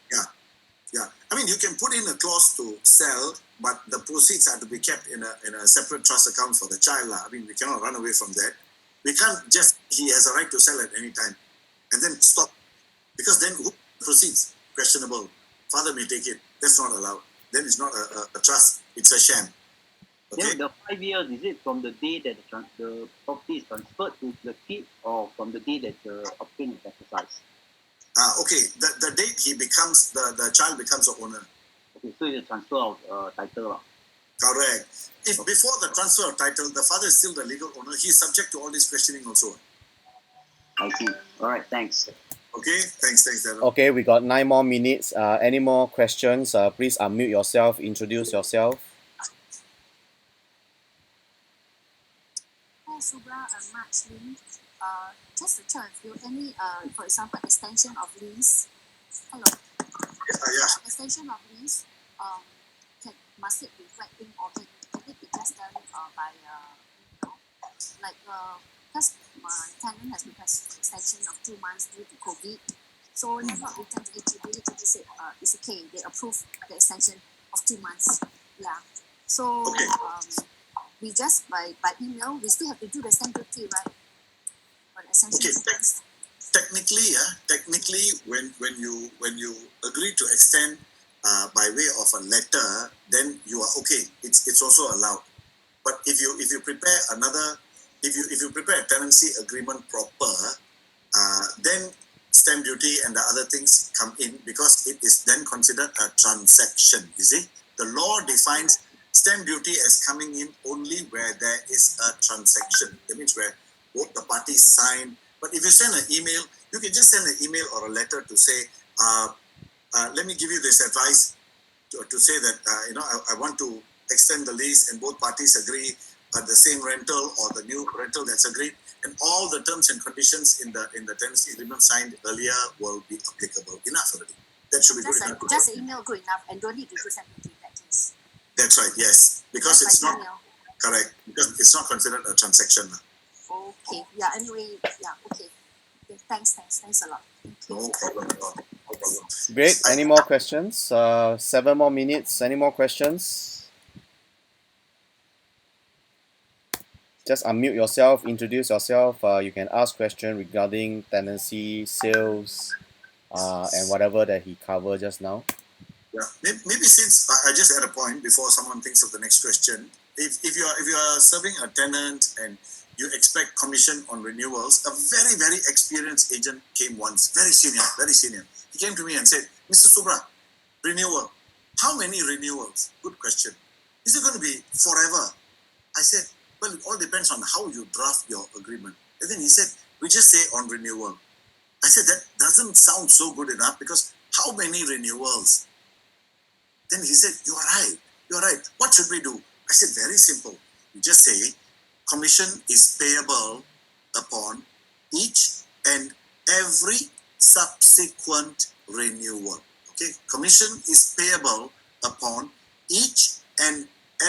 Yeah. I mean, you can put in a clause to sell, but the proceeds are to be kept in a separate trust account for the child. I mean, we cannot run away from that. We can't just, he has a right to sell at any time and then stop. Because then who proceeds? Questionable. Father may take it. That's not allowed. Then it's not a trust. It's a sham. Okay? Then the 5 years, is it from the day that the property is transferred to the kid or from the day that the option is exercised? Okay, the date he becomes, the child becomes the owner. Okay, so it's a transfer of title. Correct. If before the transfer of title, the father is still the legal owner, he is subject to all this questioning also. I see. All right, thanks. Okay, thanks, Darren. Okay, we got 9 more minutes. Any more questions? Please unmute yourself, introduce yourself. Hi, Subra and Mark. Just to check with you, any, for example, extension of lease. Hello. Yeah. Extension of lease. Must it be written or can it be just done by because my tenant has requested extension of 2 months due to COVID. So they have not returned to AAG. AAG said it's okay. They approve the extension of 2 months. Yeah. So Okay. We just by email we still have to do the stamp duty, right? On extension Okay. 2 months. Technically, when you agree to extend by way of a letter, then you are okay. It's also allowed. But if you prepare if you prepare a tenancy agreement proper, then stamp duty and the other things come in because it is then considered a transaction. You see, the law defines stamp duty as coming in only where there is a transaction. That means where both the parties sign. But if you send an email, you can just send an email or a letter to say, let me give you this advice to say that I want to extend the lease and both parties agree the same rental or the new rental that's agreed, and all the terms and conditions in the tenancy agreement signed earlier will be applicable. Enough already. That should be good enough. Just an email good enough and don't need to do stamp duty in that case. That's right. Yes, because Just it's by not email. correct because it's not considered a transaction. Okay. Yeah. Anyway. Yeah. Okay. Thanks a lot. Thank you. No problem at all. No problem. Great. Any more questions? 7 more minutes. Any more questions? Just unmute yourself, introduce yourself. You can ask questions regarding tenancy, sales, and whatever that he covered just now. Yeah, maybe since I just add a point before someone thinks of the next question. If you are serving a tenant and you expect commission on renewals, a very, very experienced agent came once, very senior. He came to me and said, Mr. Subra, renewal. How many renewals? Good question. Is it going to be forever? I said, well, it all depends on how you draft your agreement. And then he said, we just say on renewal. I said, that doesn't sound so good enough because how many renewals? Then he said, you're right. What should we do? I said, very simple. You just say, commission is payable upon each and every subsequent renewal. Okay, commission is payable upon each and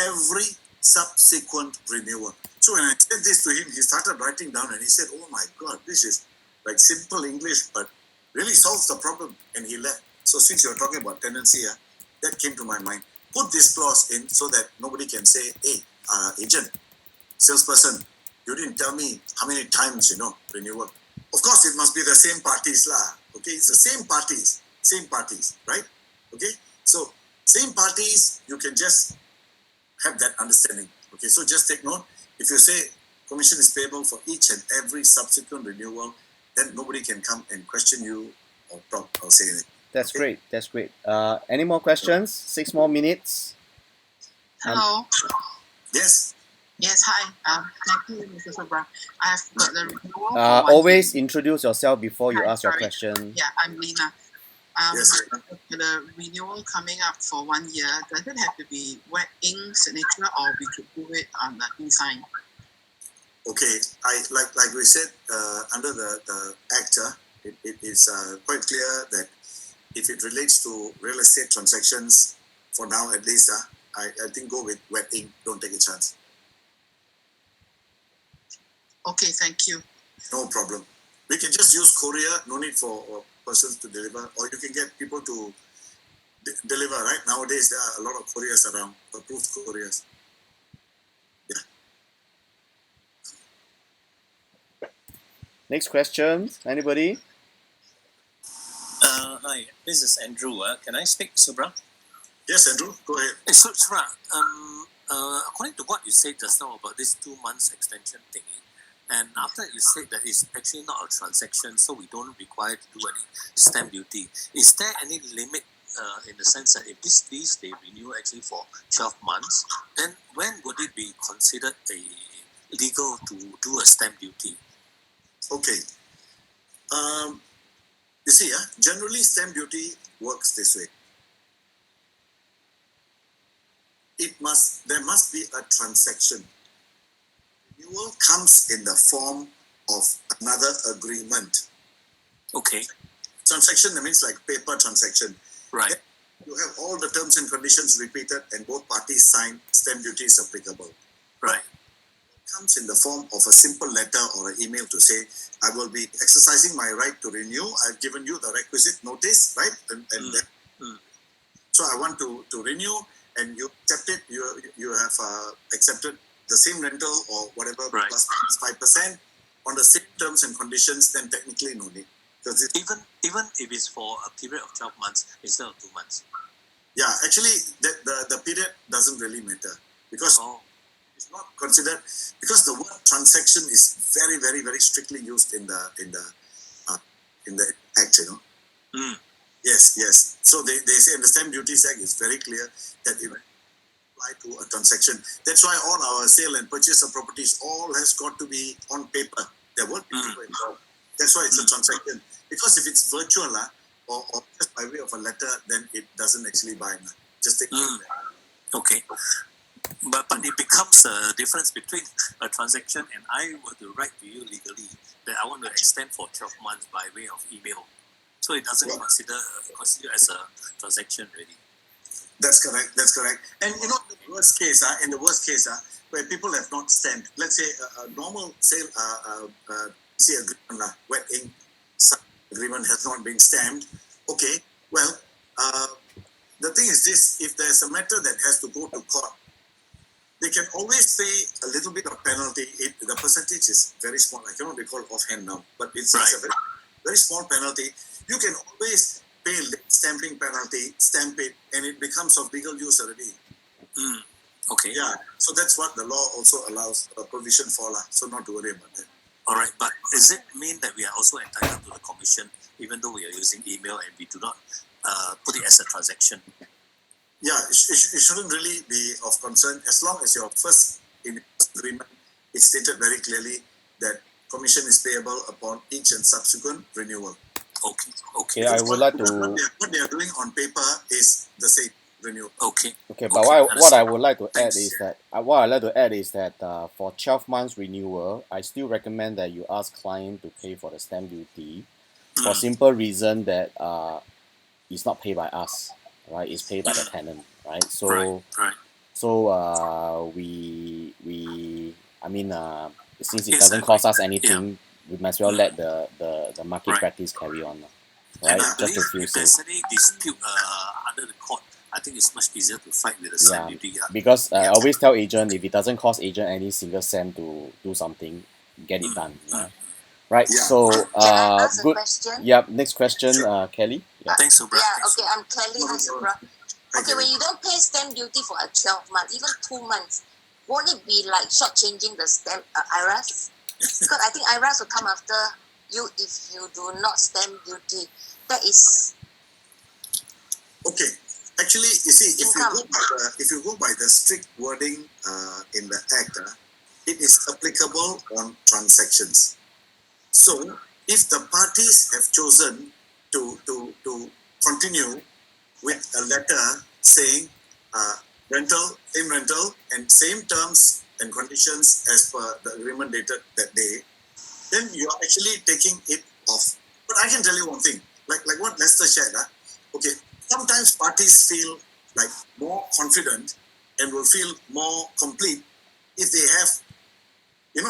every subsequent renewal. So when I said this to him, he started writing down and he said, "Oh my God, this is like simple English, but really solves the problem." And he left. So since you're talking about tenancy, that came to my mind. Put this clause in so that nobody can say, "Hey, agent, salesperson, you didn't tell me how many times, renewal." Of course, it must be the same parties lah. Okay, it's the same parties, right? Okay, so same parties, you can just have that understanding. Okay, so just take note. If you say commission is payable for each and every subsequent renewal, then nobody can come and question you or talk or say anything. That's Okay. great. That's great. Any more questions? 6 more minutes. Hello. Yes. Yes, hi. Thank you, Mr. Subra. I have got the renewal for 1 Always year. introduce yourself before you Hi, ask your sorry. question. Yeah, I'm Lina. Yes. The renewal coming up for 1 year, does it have to be wet ink signature or we could do it on the e-sign? Okay, I like we said under the Act, it is quite clear that if it relates to real estate transactions, for now at least, I think go with wet ink. Don't take a chance. Okay, thank you. No problem. We can just use courier. No need for persons to deliver, or you can get people to deliver. Right nowadays, there are a lot of couriers around, approved couriers. Next question. Anybody? Hi, this is Andrew. Can I speak, Subra? Yes, Andrew, go ahead. So, Subra, according to what you said just now about this 2 months extension thingy, and after you said that it's actually not a transaction, so we don't require to do any stamp duty. Is there any limit in the sense that if this lease they renew actually for 12 months, then when would it be considered legal to do a stamp duty? Okay. You see, generally stamp duty works this way. There must be a transaction. Renewal comes in the form of another agreement. Okay. Transaction, that means like paper transaction. Right. You have all the terms and conditions repeated and both parties sign, stamp duty is applicable. Right. It comes in the form of a simple letter or an email to say, I will be exercising my right to renew. I've given you the requisite notice, right? So I want to renew, and you accept it. You have accepted the same rental or whatever, right, plus 5% on the same terms and conditions, then technically no need. Even if it's for a period of 12 months instead of 2 months. Yeah, actually, the period doesn't really matter because it's not considered, because the word transaction is very, very, very strictly used in the Act. Yes. So they say in the Stamp Duties Act, it's very clear that it apply to a transaction. That's why all our sale and purchase of properties all has got to be on paper. There won't be people involved. That's why it's a transaction. Because if it's virtual or just by way of a letter, then it doesn't actually bind. Just take it. Okay. But it becomes a difference between a transaction and I were to write to you legally that I want to extend for 12 months by way of email. So it doesn't consider as a transaction really. That's correct. And in the worst case, where people have not stamped, let's say a normal sale agreement, wet ink agreement has not been stamped. Okay, well, the thing is this: if there's a matter that has to go to court, they can always pay a little bit of penalty. The percentage is very small. I cannot recall offhand now, but it's a very, very small penalty. You can always pay stamping penalty, stamp it, and it becomes of legal use already. Okay. Yeah. So that's what the law also allows a provision for. So not to worry about that. All right. But does it mean that we are also entitled to the commission, even though we are using email and we do not put it as a transaction? Yeah, it shouldn't really be of concern as long as your first agreement is stated very clearly that commission is payable upon each and subsequent renewal. Okay. I would like to. What they are doing on paper is the same renewal. Okay. But what I would like to add is that for 12 months renewal, I still recommend that you ask client to pay for the stamp duty, for simple reason that is not paid by us, right? It's paid by the tenant, right? So Right. we I mean since it Yes, doesn't I cost agree. us anything, we might as well let the market Right. practice carry on, And right? I Just to believe feel if safe. there's any dispute under the court, I think it's much easier to fight with the stamp Yeah, duty. because I always tell agent, if it doesn't cost agent any single cent to do something, get it done. Yeah. Right. Yeah. So Can I ask a good. question? Yep. Next question, Sure. Kelly. Yeah. Thanks, Subra. Yeah, okay, I'm Kelly. Hi, Subra. Hi, Okay, when Kelly. you don't pay stamp duty for a 12 months, even 2 months, won't it be like shortchanging the stamp IRAS? Because I think IRAS will come after you if you do not stamp duty. That is Okay. Actually, you see, income. if you go by the strict wording in the Act, it is applicable on transactions. So, if the parties have chosen to continue with a letter saying same rental and same terms and conditions as per the agreement dated that day, then you are actually taking it off. But I can tell you one thing, like what Lester shared. Okay, sometimes parties feel like more confident and will feel more complete if they have,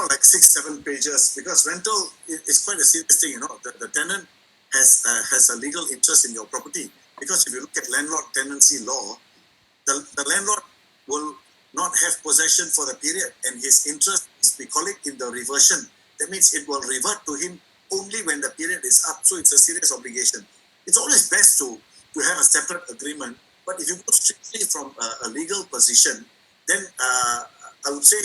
like 6-7 pages, because rental is quite a serious thing. The tenant has a legal interest in your property, because if you look at landlord tenancy law, the landlord will not have possession for the period, and his interest is, we call it, in the reversion. That means it will revert to him only when the period is up. So it's a serious obligation. It's always best to have a separate agreement. But if you go strictly from a legal position, then I would say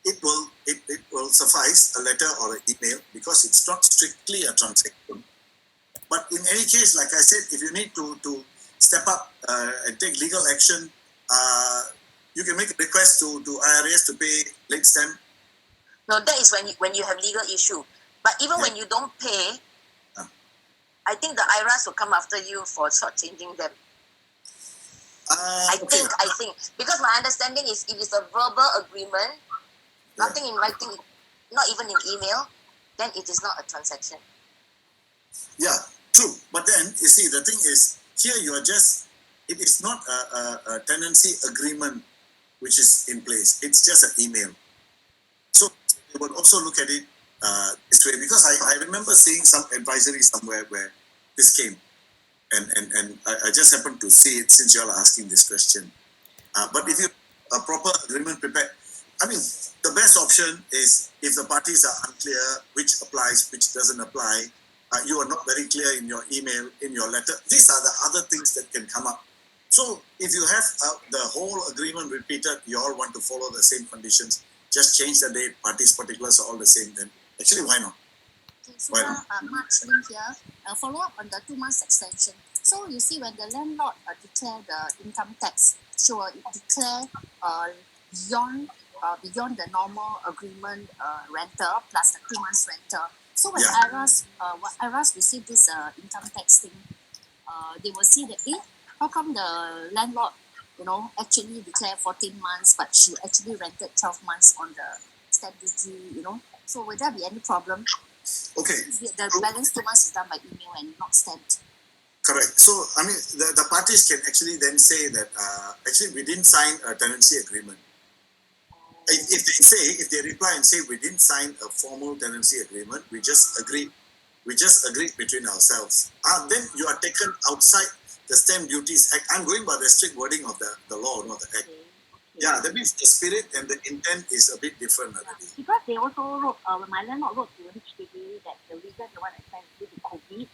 it will suffice a letter or an email, because it's not strictly a transaction. But in any case, like I said, if you need to step up and take legal action, you can make a request to IRS to pay late stamp. No, that is when you have legal issue. But even when you don't pay, I think the IRAS will come after you for shortchanging them. I think because my understanding is, if it's a verbal agreement, nothing in writing, not even in email, then it is not a transaction. Yeah, true. But then, you see, the thing is, here it is not a tenancy agreement which is in place. It's just an email. So you would also look at it this way, because I remember seeing some advisory somewhere where this came, and I just happened to see it since you all are asking this question. But if you a proper agreement prepared, I mean, the best option is, if the parties are unclear which applies, which doesn't apply, you are not very clear in your email, in your letter. These are the other things that can come up. So if you have the whole agreement repeated, you all want to follow the same conditions, just change the date, parties' particulars are all the same, then actually why not? Okay, so Mark Slim here. Follow up on the 2 months extension. So you see, when the landlord declare the income tax, she will declare beyond the normal agreement rental plus the 2 months rental. So when IRAS receive this income tax thing, they will see that, how come the landlord, actually declare 14 months, but she actually rented 12 months on the stamp duty, So will there be any problem? Okay. The balance 2 months is done by email and not stamped. Correct. So, I mean, the parties can actually then say that, actually, we didn't sign a tenancy agreement. If they reply and say, we didn't sign a formal tenancy agreement, we just agreed between ourselves. Then you are taken outside the Stamp Duties Act. I'm going by the strict wording of the law, not the Act. Yeah, that means the spirit and the intent is a bit different already. Because they also wrote, when my landlord wrote to HDB that the reason they want to extend is due to COVID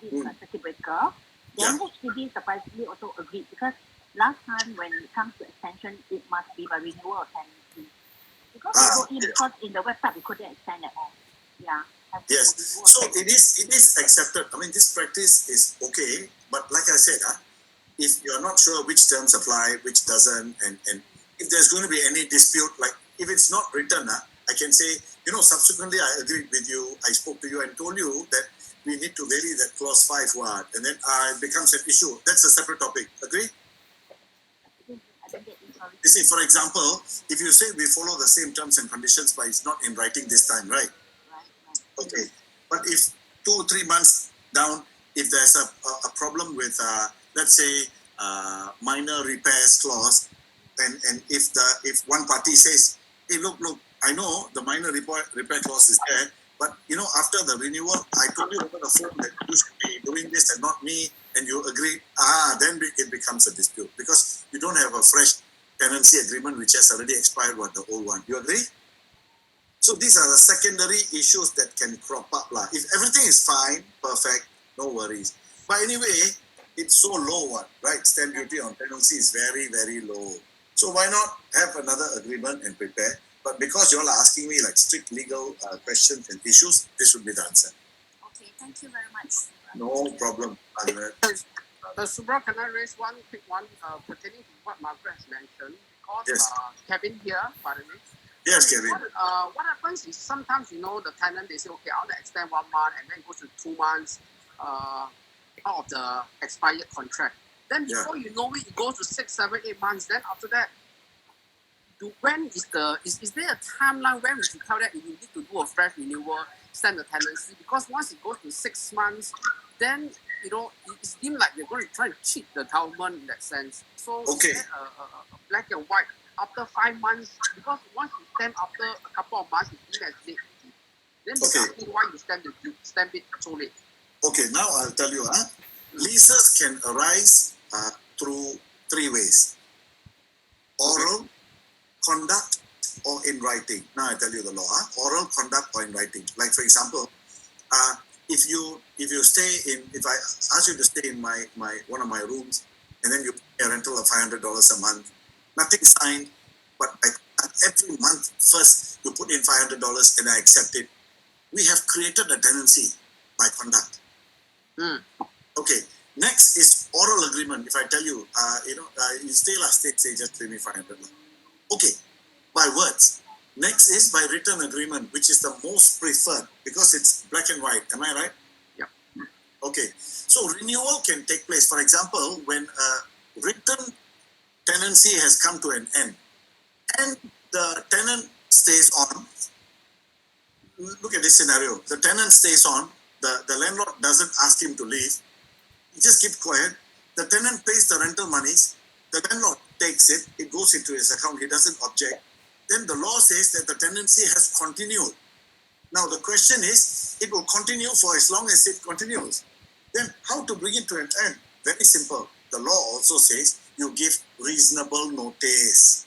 is a circuit breaker, then HDB surprisingly also agreed, because last time when it comes to extension, it must be by renewal of tenancy. Because in the website we couldn't extend at all. Yeah. Yes. So it is accepted. I mean, this practice is okay, but like I said, if you are not sure which terms apply, which doesn't, and if there's going to be any dispute, like if it's not written, I can say, subsequently I agreed with you, I spoke to you and told you that we need to vary that clause 5 word, and then it becomes an issue. That's a separate topic. Agree? You see, for example, if you say we follow the same terms and conditions, but it's not in writing this time, right? Okay. But if 2 or 3 months down, if there's a problem with, let's say, minor repairs clause, and if one party says, hey, look, I know the minor repair clause is there, but after the renewal, I told you over the phone that you should be doing this and not me, and you agreed. Then it becomes a dispute because you don't have a fresh tenancy agreement which has already expired with the old one. You agree? So these are the secondary issues that can crop up. If everything is fine, perfect, no worries. But anyway, it's so low, right? Stamp duty on tenancy is very, very low. So why not have another agreement and prepare? But because you all are asking me like strict legal questions and issues, this would be the answer. Okay, thank you very much. No problem. Subra, can I raise one quick one pertaining to what Margaret has mentioned? Because Yes. Kevin here, by the way. Yes, Kevin. What happens is sometimes, the tenant, they say, okay, I want to extend 1 month and then go to 2 months out of the expired contract. Then before you know it, it goes to 6, 7, 8 months. Then after that, when is there a timeline when we should tell that you need to do a fresh renewal, send the tenancy? Because once it goes to 6 months, then it's deemed like they're going to try to cheat the government in that sense. So okay, a black and white after 5 months, because once you stamp after a couple of months, it's deemed as late. Then exactly why you stamp it so late. Okay, now I'll tell you. Leases can arise through 3 ways: oral, conduct, or in writing. Now I tell you the law: oral, conduct, or in writing. Like for example, if I ask you to stay in my one of my rooms, and then you pay a rental of $500 a month, nothing signed, but every month first you put in $500 and I accept it. We have created a tenancy by conduct. Okay. Next is oral agreement. If I tell you, you stay, just pay me $500. Okay, by words. Next is by written agreement, which is the most preferred because it's black and white. Am I right? Yeah. Okay. So renewal can take place. For example, when a written tenancy has come to an end and the tenant stays on. Look at this scenario. The tenant stays on. The landlord doesn't ask him to leave. He just keeps quiet. The tenant pays the rental monies. The landlord takes it. It goes into his account. He doesn't object. Then the law says that the tenancy has continued. Now the question is, it will continue for as long as it continues. Then how to bring it to an end? Very simple. The law also says you give reasonable notice.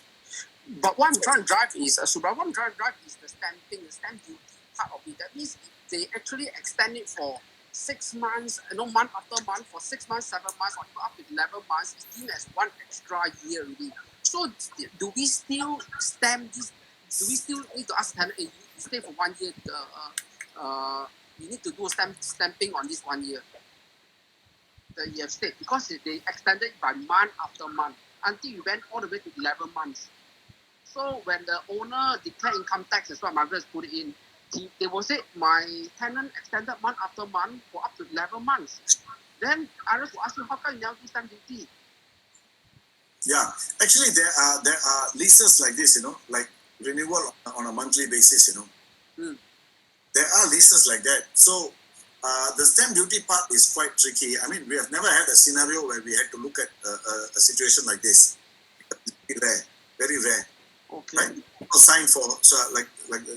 But what I'm trying to drive is, Subra, what I'm trying to drive is the stamp duty part of it. That means if they actually extend it for 6 months, month after month, for 6 months, 7 months, or even up to 11 months, it's deemed as 1 extra year already. So do we still stamp this? Do we still need to ask the tenant, hey, you stay for 1 year, you need to do stamping on this 1 year that you have stayed? Because they extended it by month after month until you went all the way to 11 months. So when the owner declare income tax, as what Margaret put it in, they will say, my tenant extended month after month for up to 11 months. Then others will ask you, how come you never do stamp duty? Yeah, actually there are leases like this, like renewal on a monthly basis, There are leases like that. So the stamp duty part is quite tricky. I mean, we have never had a scenario where we had to look at a situation like this. Very rare, very rare. Okay. Right? People sign for like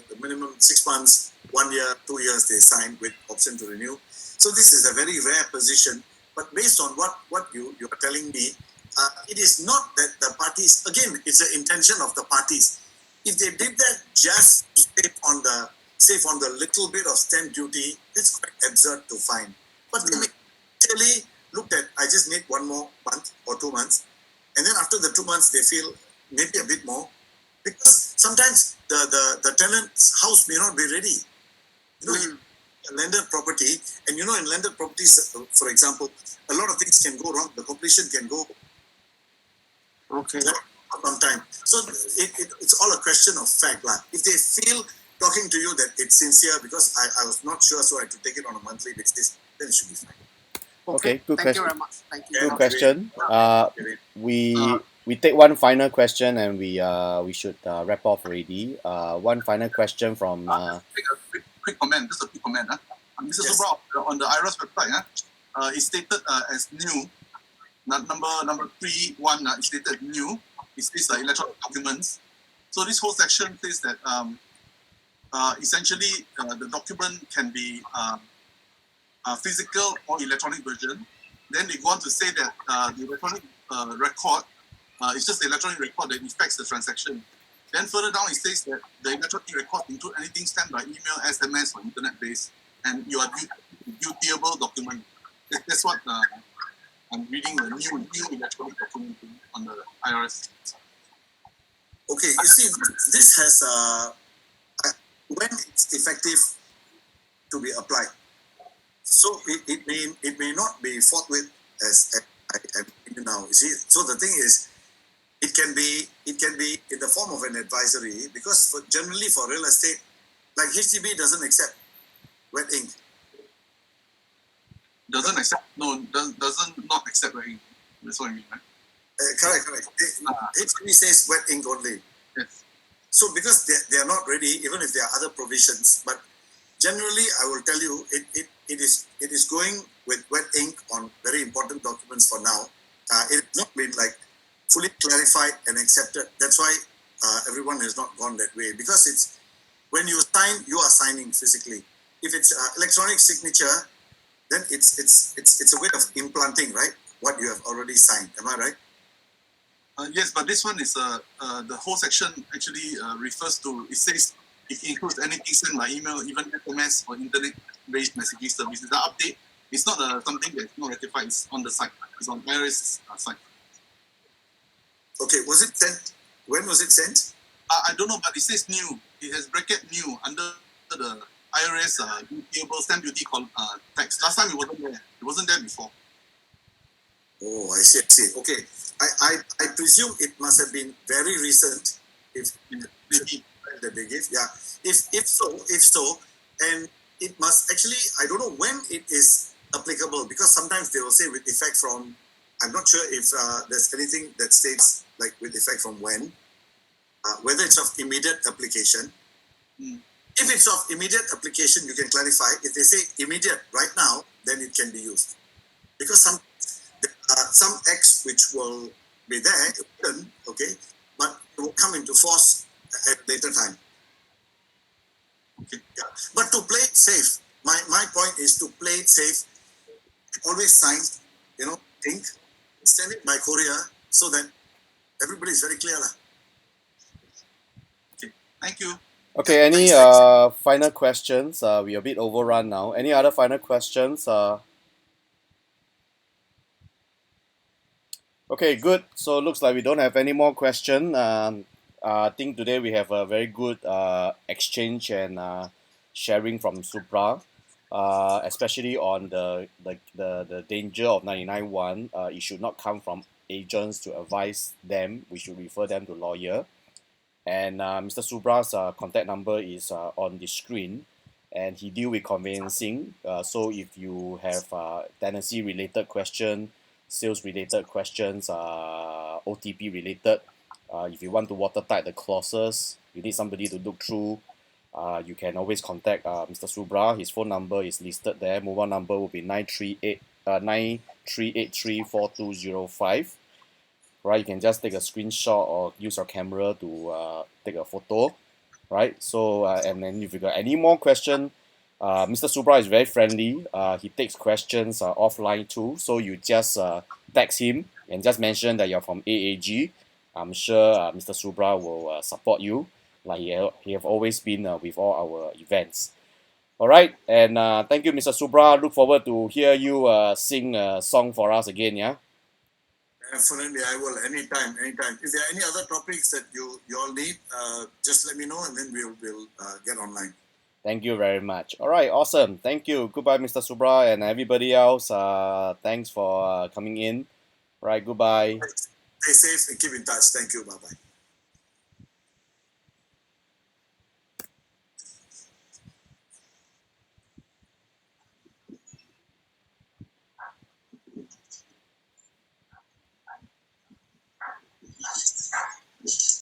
the minimum 6 months, 1 year, 2 years they sign with option to renew. So this is a very rare position. But based on what you are telling me, it is not that the parties, again, it's the intention of the parties. If they did that just to save on the little bit of stamp duty, it's quite absurd to find. But they may actually looked at, I just need 1 more month or 2 months, and then after the 2 months they feel maybe a bit more, because sometimes the tenant's house may not be ready. A landed property, and in landed properties, for example, a lot of things can go wrong. The completion can go sometime. So it's all a question of fact. If they feel talking to you that it's sincere, because I was not sure, so I had to take it on a monthly basis, then it should be fine. Okay, good Thank question. you very much. Thank you. Good question. We take one final question and we should wrap off already. One final question from. Quick comment. Just a quick comment. Mr. Subra, on the IRAS website, is stated as new. Number 3.1 is stated new. It says electronic documents. So this whole section says that essentially the document can be a physical or electronic version. Then they go on to say that the electronic record is just the electronic record that affects the transaction. Then further down it says that the electronic record include anything sent by email, SMS, or internet-based, and you are dutiable document. That's what I'm reading the new electronic document on the IRS. Okay, you see, this has when it's effective to be applied. So it may not be forthwith as I am now. You see, so the thing is, it can be in the form of an advisory, because generally for real estate, like HDB doesn't accept wet ink. Doesn't not accept wet ink. That's what I mean, right? Correct. HDB says wet ink only. Yes. So because they are not ready, even if there are other provisions, but generally I will tell you it is going with wet ink on very important documents for now. It has not been like fully clarified and accepted. That's why everyone has not gone that way, because it's when you sign, you are signing physically. If it's electronic signature, then it's a way of implanting, right, what you have already signed. Am I right? Yes, but this one is the whole section actually refers to, it says it includes anything sent by email, even SMS or internet-based messaging services. The update is not something that's not ratified. It's on the site. It's on IRS site. Okay, was it sent? When was it sent? I don't know, but it says new. It has bracket new under the IRS dutiable stamp duty tax. Last time it wasn't there. It wasn't there before. Oh, I see. Okay, I presume it must have been very recent. If that they gave, yeah. If so, and it must actually, I don't know when it is applicable, because sometimes they will say with effect from. I'm not sure if there's anything that states like with effect from when, whether it's of immediate application. If it's of immediate application, you can clarify. If they say immediate right now, then it can be used, because some acts which will be there, okay, but it will come into force at a later time. Okay, yeah. But to play it safe, my point is to play it safe. Always sign, ink, send it by courier, so that everybody is very clear. Okay, thank you. Okay, any final questions? We're a bit overrun now. Any other final questions? Okay, good. So looks like we don't have any more question. I think today we have a very good exchange and sharing from Subra, especially on the danger of 991. It should not come from agents to advise them. We should refer them to lawyer. And Mr. Subra's contact number is on the screen, and he deal with conveyancing. So if you have tenancy related question, sales related questions, OTP related, if you want to watertight the clauses, you need somebody to look through, you can always contact Mr. Subra. His phone number is listed there. Mobile number will be 93834205. Right, you can just take a screenshot or use your camera to take a photo, right? So and then if you got any more question, Mr. Subra is very friendly. He takes questions offline too. So you just text him and just mention that you're from AAG. I'm sure Mr. Subra will support you, like he have always been with all our events. All right, and thank you, Mr. Subra. Look forward to hear you sing a song for us again. Yeah. Definitely, I will. Anytime. If there are any other topics that you all need, just let me know, and then we'll get online. Thank you very much. All right, awesome. Thank you. Goodbye, Mr. Subra, and everybody else. Thanks for coming in. All right, goodbye. Stay safe and keep in touch. Thank you. Bye bye.